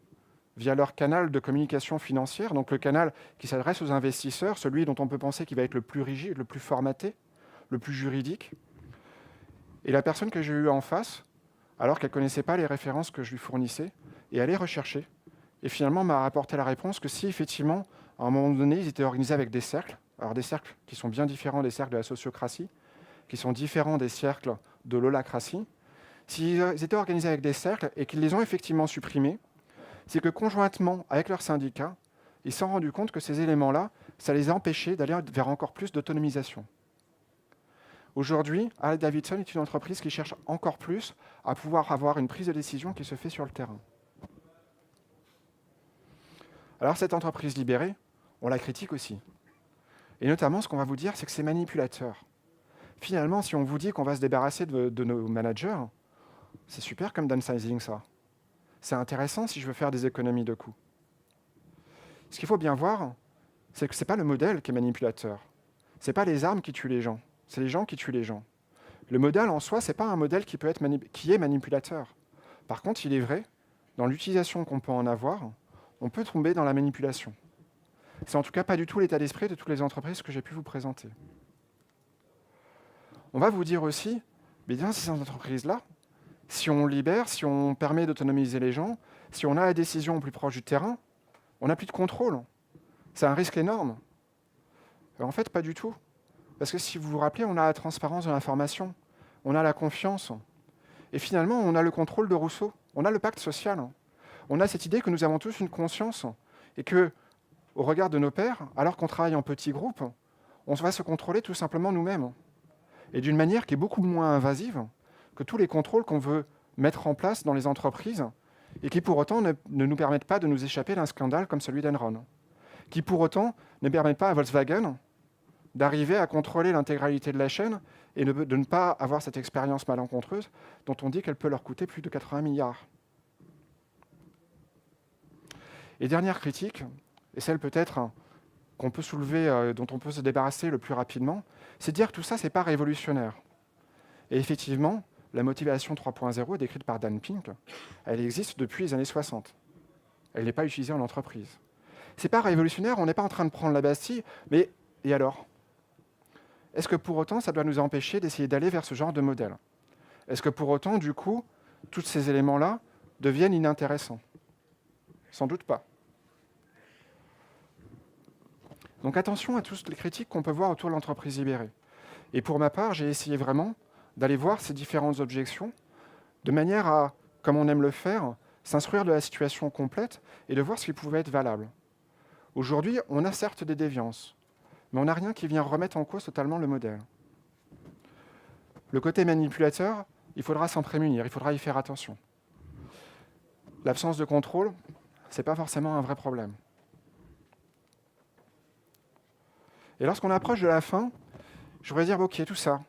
via leur canal de communication financière, donc le canal qui s'adresse aux investisseurs, celui dont on peut penser qu'il va être le plus rigide, le plus formaté, le plus juridique. Et la personne que j'ai eue en face, alors qu'elle ne connaissait pas les références que je lui fournissais, est allée rechercher. Et finalement, m'a rapporté la réponse que si, effectivement, à un moment donné, ils étaient organisés avec des cercles, alors des cercles qui sont bien différents des cercles de la sociocratie, qui sont différents des cercles de l'holacratie, s'ils étaient organisés avec des cercles et qu'ils les ont effectivement supprimés, c'est que conjointement avec leurs syndicats, ils se sont rendus compte que ces éléments-là, ça les a empêchés d'aller vers encore plus d'autonomisation. Aujourd'hui, Harley-Davidson est une entreprise qui cherche encore plus à pouvoir avoir une prise de décision qui se fait sur le terrain. Alors cette entreprise libérée, on la critique aussi. Et notamment, ce qu'on va vous dire, c'est que c'est manipulateur. Finalement, si on vous dit qu'on va se débarrasser de nos managers, c'est super comme downsizing, ça. C'est intéressant si je veux faire des économies de coûts. Ce qu'il faut bien voir, c'est que ce n'est pas le modèle qui est manipulateur. Ce n'est pas les armes qui tuent les gens, c'est les gens qui tuent les gens. Le modèle en soi, ce n'est pas un modèle qui est manipulateur. Par contre, il est vrai, dans l'utilisation qu'on peut en avoir, on peut tomber dans la manipulation. C'est en tout cas pas du tout l'état d'esprit de toutes les entreprises que j'ai pu vous présenter. On va vous dire aussi, mais dans ces entreprises-là, si on libère, si on permet d'autonomiser les gens, si on a la décision plus proche du terrain, on n'a plus de contrôle. C'est un risque énorme. En fait, pas du tout. Parce que si vous vous rappelez, on a la transparence de l'information, on a la confiance. Et finalement, on a le contrôle de Rousseau, on a le pacte social. On a cette idée que nous avons tous une conscience et que, au regard de nos pairs, alors qu'on travaille en petits groupes, on va se contrôler tout simplement nous-mêmes. Et d'une manière qui est beaucoup moins invasive que tous les contrôles qu'on veut mettre en place dans les entreprises et qui pour autant ne nous permettent pas de nous échapper d'un scandale comme celui d'Enron, qui pour autant ne permettent pas à Volkswagen d'arriver à contrôler l'intégralité de la chaîne et de ne pas avoir cette expérience malencontreuse dont on dit qu'elle peut leur coûter plus de 80 milliards. Et dernière critique, et celle peut-être qu'on peut soulever, dont on peut se débarrasser le plus rapidement, c'est de dire que tout ça, ce n'est pas révolutionnaire. Et effectivement, la motivation 3.0 décrite par Dan Pink, elle existe depuis les années 60. Elle n'est pas utilisée en entreprise. Ce n'est pas révolutionnaire, on n'est pas en train de prendre la Bastille, mais et alors ? Est-ce que pour autant, ça doit nous empêcher d'essayer d'aller vers ce genre de modèle ? Est-ce que pour autant, du coup, tous ces éléments-là deviennent inintéressants ? Sans doute pas. Donc attention à toutes les critiques qu'on peut voir autour de l'entreprise libérée. Et pour ma part, j'ai essayé vraiment d'aller voir ces différentes objections de manière à, comme on aime le faire, s'instruire de la situation complète et de voir ce qui pouvait être valable. Aujourd'hui, on a certes des déviances, mais on n'a rien qui vient remettre en cause totalement le modèle. Le côté manipulateur, il faudra s'en prémunir, il faudra y faire attention. L'absence de contrôle, ce n'est pas forcément un vrai problème. Et lorsqu'on approche de la fin, je voudrais dire, ok, tout ça,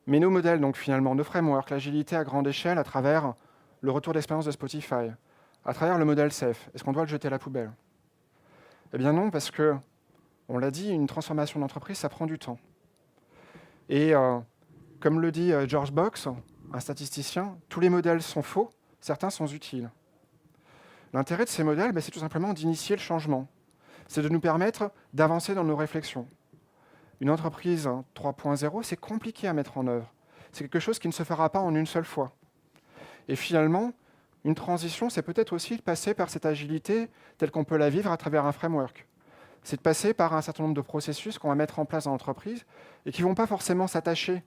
mais nos modèles, donc finalement, nos frameworks, l'agilité à grande échelle à travers le retour d'expérience de Spotify, à travers le modèle SAFe, est-ce qu'on doit le jeter à la poubelle ? Eh bien non, parce que, on l'a dit, une transformation d'entreprise, ça prend du temps. Et comme le dit George Box, un statisticien, tous les modèles sont faux, certains sont utiles. L'intérêt de ces modèles, c'est tout simplement d'initier le changement. c'est de nous permettre d'avancer dans nos réflexions. Une entreprise 3.0, c'est compliqué à mettre en œuvre. C'est quelque chose qui ne se fera pas en une seule fois. Et finalement, une transition, c'est peut-être aussi de passer par cette agilité telle qu'on peut la vivre à travers un framework. C'est de passer par un certain nombre de processus qu'on va mettre en place dans l'entreprise et qui ne vont pas forcément s'attacher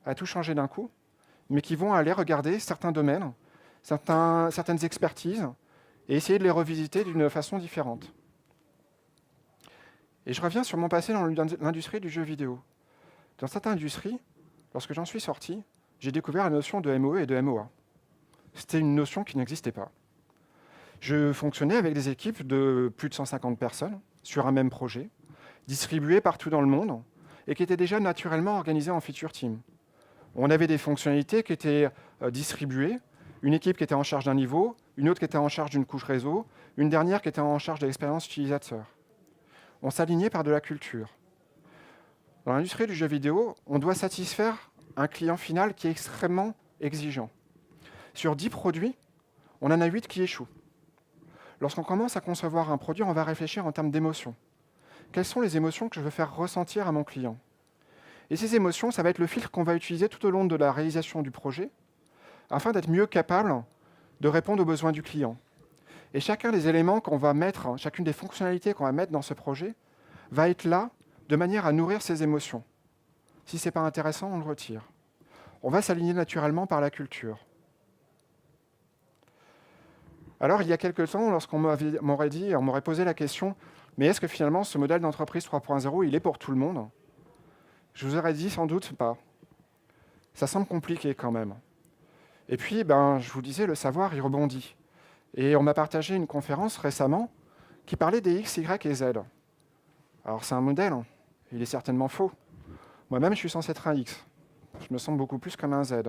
à tout changer d'un coup, mais qui vont aller regarder certains domaines, certaines expertises, et essayer de les revisiter d'une façon différente. Et je reviens sur mon passé dans l'industrie du jeu vidéo. Dans cette industrie, lorsque j'en suis sorti, j'ai découvert la notion de MOE et de MOA. C'était une notion qui n'existait pas. Je fonctionnais avec des équipes de plus de 150 personnes sur un même projet, distribuées partout dans le monde, et qui étaient déjà naturellement organisées en feature team. On avait des fonctionnalités qui étaient distribuées, une équipe qui était en charge d'un niveau, une autre qui était en charge d'une couche réseau, une dernière qui était en charge de l'expérience utilisateur. On s'alignait par de la culture. Dans l'industrie du jeu vidéo, on doit satisfaire un client final qui est extrêmement exigeant. Sur 10 produits, on en a 8 qui échouent. Lorsqu'on commence à concevoir un produit, on va réfléchir en termes d'émotions. Quelles sont les émotions que je veux faire ressentir à mon client ? Et ces émotions, ça va être le filtre qu'on va utiliser tout au long de la réalisation du projet, afin d'être mieux capable de répondre aux besoins du client. Et chacun des éléments qu'on va mettre, chacune des fonctionnalités qu'on va mettre dans ce projet, va être là de manière à nourrir ces émotions. Si ce n'est pas intéressant, on le retire. On va s'aligner naturellement par la culture. Alors, il y a quelques temps, lorsqu'on m'aurait posé la question « Mais est-ce que finalement, ce modèle d'entreprise 3.0, il est pour tout le monde ?» Je vous aurais dit sans doute pas. Ça semble compliqué quand même. Et puis, je vous disais, le savoir, il rebondit. Et on m'a partagé une conférence récemment qui parlait des X, Y et Z. Alors, c'est un modèle, il est certainement faux. Moi-même, je suis censé être un X. Je me sens beaucoup plus comme un Z.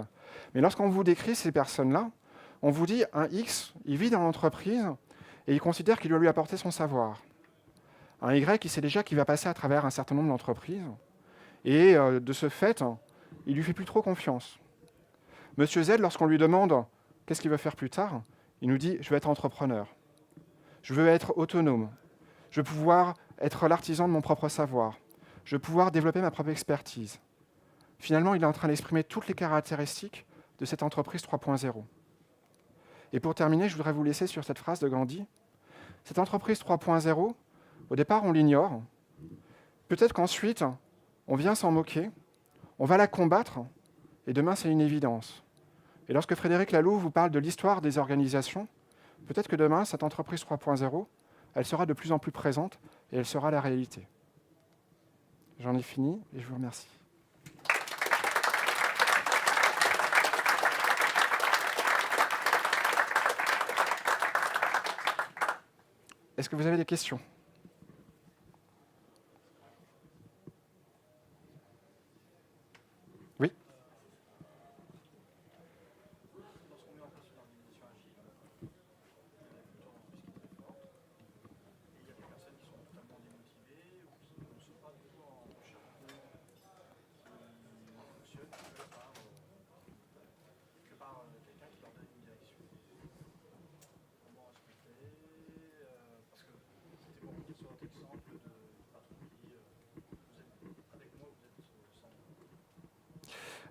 Mais lorsqu'on vous décrit ces personnes-là, on vous dit, un X, il vit dans l'entreprise et il considère qu'il doit lui apporter son savoir. Un Y, il sait déjà qu'il va passer à travers un certain nombre d'entreprises. Et de ce fait, il lui fait plus trop confiance. Monsieur Z, lorsqu'on lui demande qu'est-ce qu'il veut faire plus tard, il nous dit « je veux être entrepreneur, je veux être autonome, je veux pouvoir être l'artisan de mon propre savoir, je veux pouvoir développer ma propre expertise ». Finalement, il est en train d'exprimer toutes les caractéristiques de cette entreprise 3.0. Et pour terminer, je voudrais vous laisser sur cette phrase de Gandhi. Cette entreprise 3.0, au départ, on l'ignore. Peut-être qu'ensuite, on vient s'en moquer, on va la combattre, et demain, c'est une évidence. Et lorsque Frédéric Laloux vous parle de l'histoire des organisations, peut-être que demain, cette entreprise 3.0, elle sera de plus en plus présente et elle sera la réalité. J'en ai fini et je vous remercie. Est-ce que vous avez des questions ? Oui ?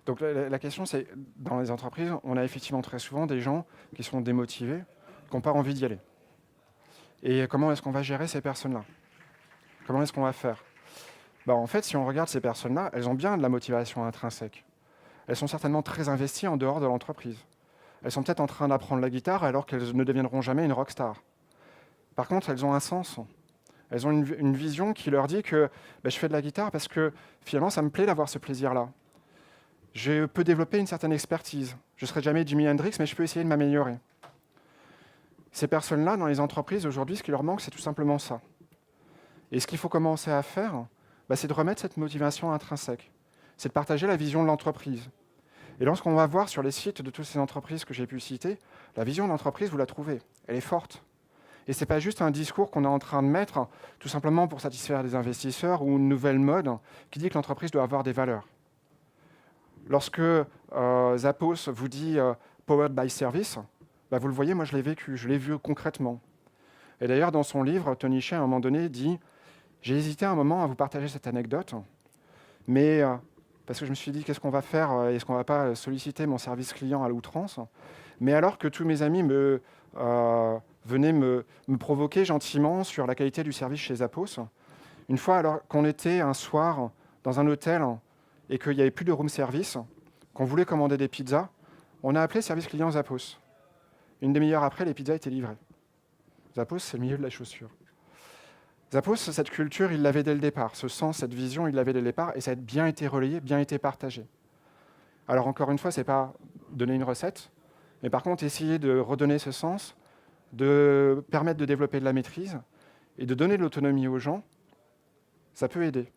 Donc la question, c'est, dans les entreprises, on a effectivement très souvent des gens qui sont démotivés, qui n'ont pas envie d'y aller. Et comment est-ce qu'on va gérer ces personnes-là ? Comment est-ce qu'on va faire ? En fait, si on regarde ces personnes-là, elles ont bien de la motivation intrinsèque. Elles sont certainement très investies en dehors de l'entreprise. Elles sont peut-être en train d'apprendre la guitare alors qu'elles ne deviendront jamais une rockstar. Par contre, elles ont un sens. Elles ont une vision qui leur dit que je fais de la guitare parce que finalement, ça me plaît d'avoir ce plaisir-là. Je peux développer une certaine expertise. Je ne serai jamais Jimi Hendrix, mais je peux essayer de m'améliorer. Ces personnes-là, dans les entreprises, aujourd'hui, ce qui leur manque, c'est tout simplement ça. Et ce qu'il faut commencer à faire, c'est de remettre cette motivation intrinsèque. C'est de partager la vision de l'entreprise. Et lorsqu'on va voir sur les sites de toutes ces entreprises que j'ai pu citer, la vision de l'entreprise, vous la trouvez. Elle est forte. Et ce n'est pas juste un discours qu'on est en train de mettre tout simplement pour satisfaire des investisseurs ou une nouvelle mode qui dit que l'entreprise doit avoir des valeurs. Lorsque Zappos vous dit « Powered by Service », vous le voyez, moi je l'ai vécu, je l'ai vu concrètement. Et d'ailleurs, dans son livre, Tony Hsieh, à un moment donné, dit « J'ai hésité un moment à vous partager cette anecdote, mais parce que je me suis dit, qu'est-ce qu'on va faire? Est-ce qu'on ne va pas solliciter mon service client à l'outrance? Mais alors que tous mes amis venaient me provoquer gentiment sur la qualité du service chez Zappos, une fois alors qu'on était un soir dans un hôtel et qu'il n'y avait plus de room service, qu'on voulait commander des pizzas, on a appelé service client Zappos. Une demi-heure après, les pizzas étaient livrées. Zappos, c'est le milieu de la chaussure. Zappos, cette culture, il l'avait dès le départ. Ce sens, cette vision, il l'avait dès le départ, et ça a bien été relayé, bien été partagé. Alors encore une fois, ce n'est pas donner une recette, mais par contre, essayer de redonner ce sens, de permettre de développer de la maîtrise, et de donner de l'autonomie aux gens, ça peut aider.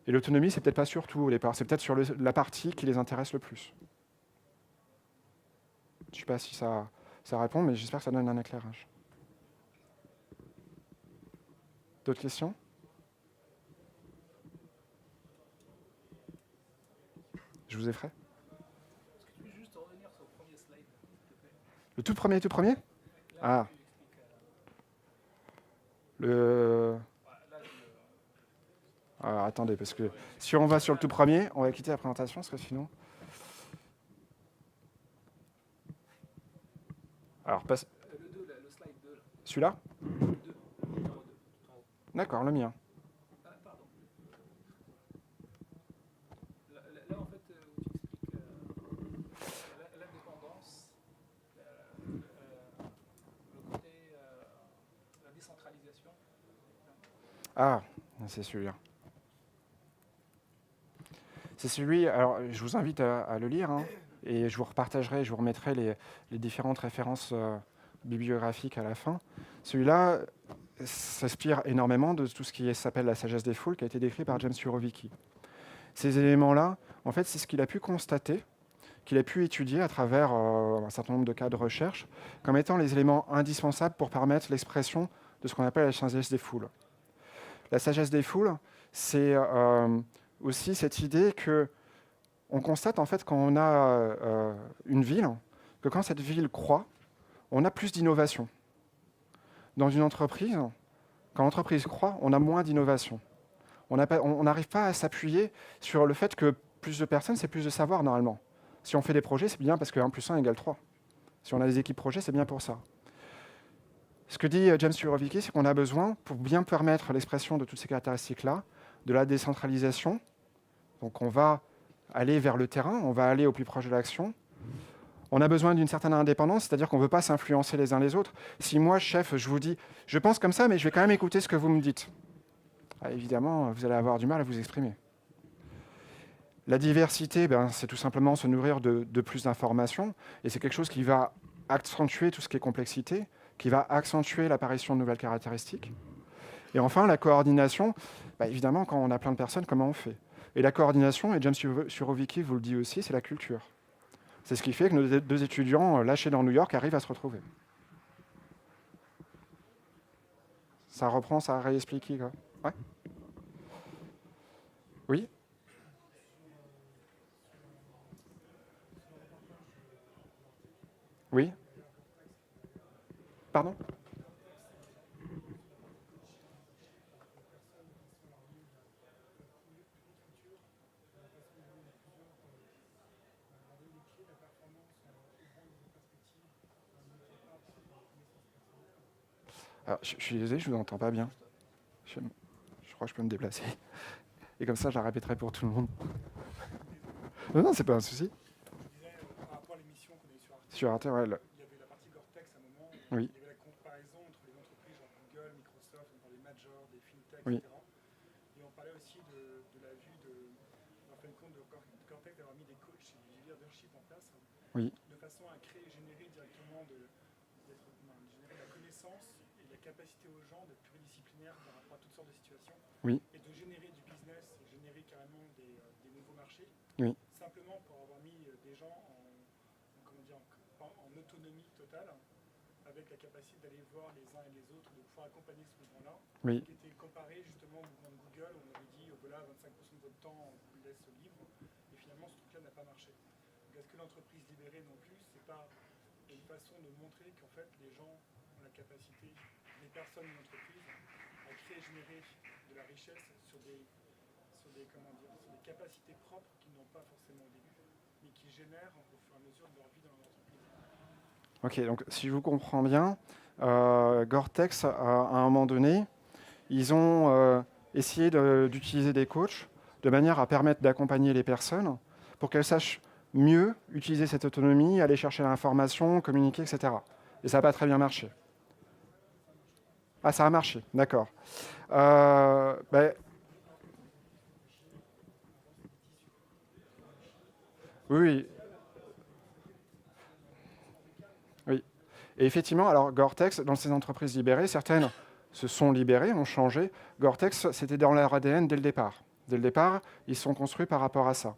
Et l'autonomie, c'est peut-être pas sur tout au départ, c'est peut-être sur la partie qui les intéresse le plus. Je ne sais pas si ça répond, mais j'espère que ça donne un éclairage. D'autres questions? Je vous effraie? Est-ce que tu peux juste revenir sur le premier slide, s'il te plaît? Le tout premier? Ah. Alors, attendez, parce que si on va sur le tout premier, on va quitter la présentation, parce que sinon... Alors, passe... Le 2, le slide 2. Celui-là? 2, numéro 2, tout en haut. D'accord, le mien. Ah, pardon. Là, en fait, où tu expliques l'indépendance, le côté, la décentralisation. Ah, c'est celui-là. C'est celui... Alors, je vous invite à le lire, hein, et je vous repartagerai, je vous remettrai les différentes références bibliographiques à la fin. Celui-là s'inspire énormément de tout ce qui s'appelle la sagesse des foules, qui a été décrit par James Surowiecki. Ces éléments-là, en fait, c'est ce qu'il a pu constater, qu'il a pu étudier à travers un certain nombre de cas de recherche, comme étant les éléments indispensables pour permettre l'expression de ce qu'on appelle la sagesse des foules. La sagesse des foules, c'est aussi cette idée que on constate en fait quand on a une ville, que quand cette ville croît, on a plus d'innovation. Dans une entreprise, quand l'entreprise croît, on a moins d'innovation. On n'arrive pas à s'appuyer sur le fait que plus de personnes, c'est plus de savoir normalement. Si on fait des projets, c'est bien parce que 1 + 1 égale 3. Si on a des équipes projets, c'est bien pour ça. Ce que dit James Surowiecki, c'est qu'on a besoin, pour bien permettre l'expression de toutes ces caractéristiques-là, de la décentralisation. Donc on va aller vers le terrain, on va aller au plus proche de l'action. On a besoin d'une certaine indépendance, c'est-à-dire qu'on ne veut pas s'influencer les uns les autres. Si moi, chef, je vous dis, je pense comme ça, mais je vais quand même écouter ce que vous me dites. Ah, évidemment, vous allez avoir du mal à vous exprimer. La diversité, c'est tout simplement se nourrir de plus d'informations, et c'est quelque chose qui va accentuer tout ce qui est complexité, qui va accentuer l'apparition de nouvelles caractéristiques. Et enfin, la coordination, évidemment, quand on a plein de personnes, comment on fait? Et la coordination, et James Surowiecki vous le dit aussi, c'est la culture. C'est ce qui fait que nos 2 étudiants lâchés dans New York arrivent à se retrouver. Ça reprend, ça a réexpliqué, quoi. Ouais. Oui. Oui. Pardon? Alors, je suis désolé, je ne vous entends pas bien. Je crois que je peux me déplacer. Et comme ça, je la répéterai pour tout le monde. Non, c'est pas un souci. Par rapport à l'émission qu'on a eue Sur Arte, ouais, il y avait la partie Gore-Tex à un moment, oui. il y avait la comparaison entre les entreprises genre Google, Microsoft, on parlait majors, des fintechs, Oui. etc. Et on parlait aussi de la vue en fin de compte, de Gore-Tex d'avoir mis des coachs et du leadership en place, Oui. de façon à générer directement générer de la connaissance et de la capacité aux gens d'être pluridisciplinaires par rapport à toutes sortes de situations. Oui. Et de générer du business, et générer carrément des nouveaux marchés. Oui. Simplement pour avoir mis des gens en autonomie totale, avec la capacité d'aller voir les uns et les autres, de pouvoir accompagner ce mouvement-là, Oui. qui était comparé justement au mouvement de Google, où on avait dit, voilà, 25% de votre temps, on vous laisse libre, et finalement ce truc-là n'a pas marché. Donc est-ce que l'entreprise libérée non plus, c'est pas une façon de montrer qu'en fait les gens ont la capacité personnes ou l'entreprise à créer et générer de la richesse sur des capacités propres qu'ils n'ont pas forcément au début, mais qui génèrent au fur et à mesure de leur vie dans l'entreprise. Ok, donc si je vous comprends bien, Gore-Tex, à un moment donné, ils ont essayé d'utiliser des coachs de manière à permettre d'accompagner les personnes pour qu'elles sachent mieux utiliser cette autonomie, aller chercher l'information, communiquer, etc. Et ça n'a pas très bien marché. Ah, ça a marché, d'accord. Oui, oui. Et effectivement, alors Gore-Tex, dans ces entreprises libérées, certaines se sont libérées, ont changé. Gore-Tex, c'était dans leur ADN dès le départ. Dès le départ, ils sont construits par rapport à ça.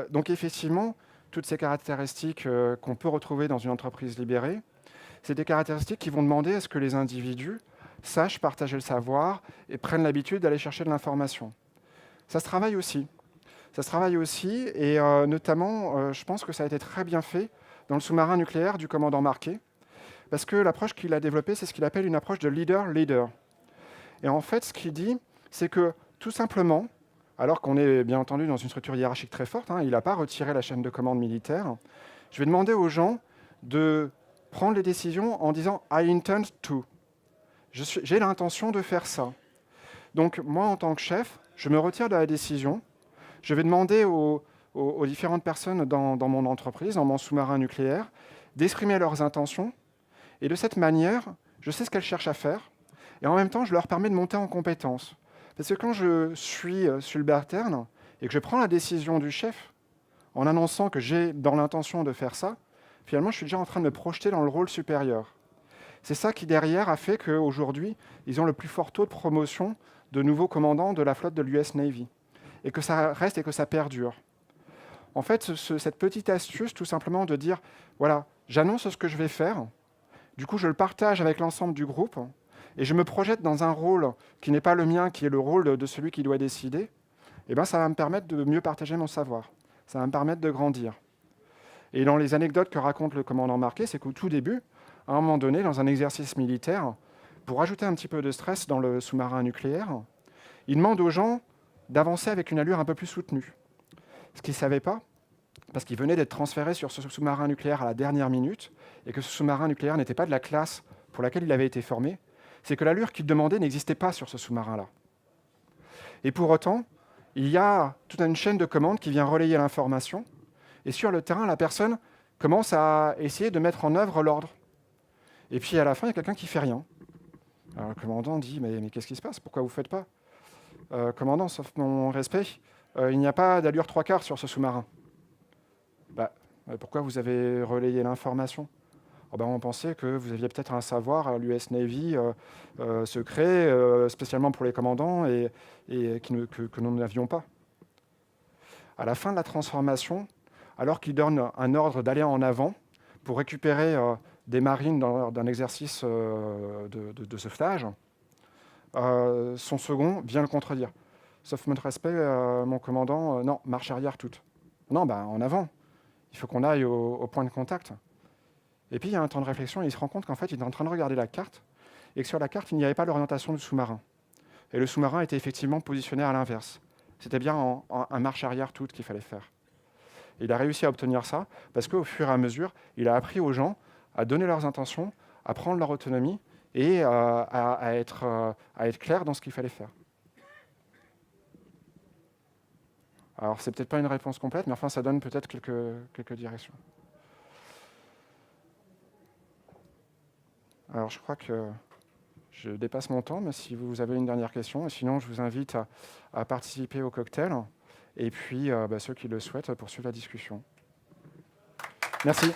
Donc effectivement, toutes ces caractéristiques qu'on peut retrouver dans une entreprise libérée, c'est des caractéristiques qui vont demander à ce que les individus sachent partager le savoir et prennent l'habitude d'aller chercher de l'information. Ça se travaille aussi. Ça se travaille aussi, et notamment, je pense que ça a été très bien fait dans le sous-marin nucléaire du commandant Marquet, parce que l'approche qu'il a développée, c'est ce qu'il appelle une approche de leader-leader. Et en fait, ce qu'il dit, c'est que tout simplement, alors qu'on est bien entendu dans une structure hiérarchique très forte, il n'a pas retiré la chaîne de commande militaire, je vais demander aux gens de prendre les décisions en disant « I intend to ». J'ai l'intention de faire ça. Donc moi, en tant que chef, je me retire de la décision. Je vais demander aux différentes personnes dans mon entreprise, dans mon sous-marin nucléaire, d'exprimer leurs intentions. Et de cette manière, je sais ce qu'elles cherchent à faire. Et en même temps, je leur permets de monter en compétences. Parce que quand je suis subalterne et que je prends la décision du chef, en annonçant que j'ai dans l'intention de faire ça, finalement, je suis déjà en train de me projeter dans le rôle supérieur. C'est ça qui, derrière, a fait qu'aujourd'hui, ils ont le plus fort taux de promotion de nouveaux commandants de la flotte de l'US Navy. Et que ça reste et que ça perdure. En fait, cette petite astuce, tout simplement de dire, voilà, j'annonce ce que je vais faire, du coup, je le partage avec l'ensemble du groupe, et je me projette dans un rôle qui n'est pas le mien, qui est le rôle de celui qui doit décider, et ça va me permettre de mieux partager mon savoir. Ça va me permettre de grandir. Et dans les anecdotes que raconte le commandant Marquet, c'est qu'au tout début, à un moment donné, dans un exercice militaire, pour ajouter un petit peu de stress dans le sous-marin nucléaire, il demande aux gens d'avancer avec une allure un peu plus soutenue. Ce qu'ils ne savaient pas, parce qu'il venait d'être transféré sur ce sous-marin nucléaire à la dernière minute, et que ce sous-marin nucléaire n'était pas de la classe pour laquelle il avait été formé, c'est que l'allure qu'il demandait n'existait pas sur ce sous-marin-là. Et pour autant, il y a toute une chaîne de commandes qui vient relayer l'information, et sur le terrain, la personne commence à essayer de mettre en œuvre l'ordre. Et puis à la fin, il y a quelqu'un qui ne fait rien. Alors le commandant dit « Mais qu'est-ce qui se passe? Pourquoi vous ne faites pas ?» Commandant, sauf mon respect, il n'y a pas d'allure 3/4 sur ce sous-marin. Pourquoi vous avez relayé l'information? On pensait que vous aviez peut-être un savoir à l'US Navy secret, spécialement pour les commandants, et que nous n'avions pas. À la fin de la transformation, alors qu'il donne un ordre d'aller en avant pour récupérer des marines d'un exercice de sauvetage, son second vient le contredire. Sauf mon respect, mon commandant, non, marche arrière toute. Non, en avant. Il faut qu'on aille au point de contact. Et puis il y a un temps de réflexion et il se rend compte qu'en fait, il est en train de regarder la carte et que sur la carte, il n'y avait pas l'orientation du sous-marin. Et le sous-marin était effectivement positionné à l'inverse. C'était bien en marche arrière toute qu'il fallait faire. Et il a réussi à obtenir ça parce qu'au fur et à mesure, il a appris aux gens à donner leurs intentions, à prendre leur autonomie et à être clair dans ce qu'il fallait faire. Alors, c'est peut-être pas une réponse complète, mais enfin, ça donne peut-être quelques directions. Alors, je crois que je dépasse mon temps, mais si vous avez une dernière question, sinon, je vous invite à participer au cocktail, et puis ceux qui le souhaitent poursuivent la discussion. Merci.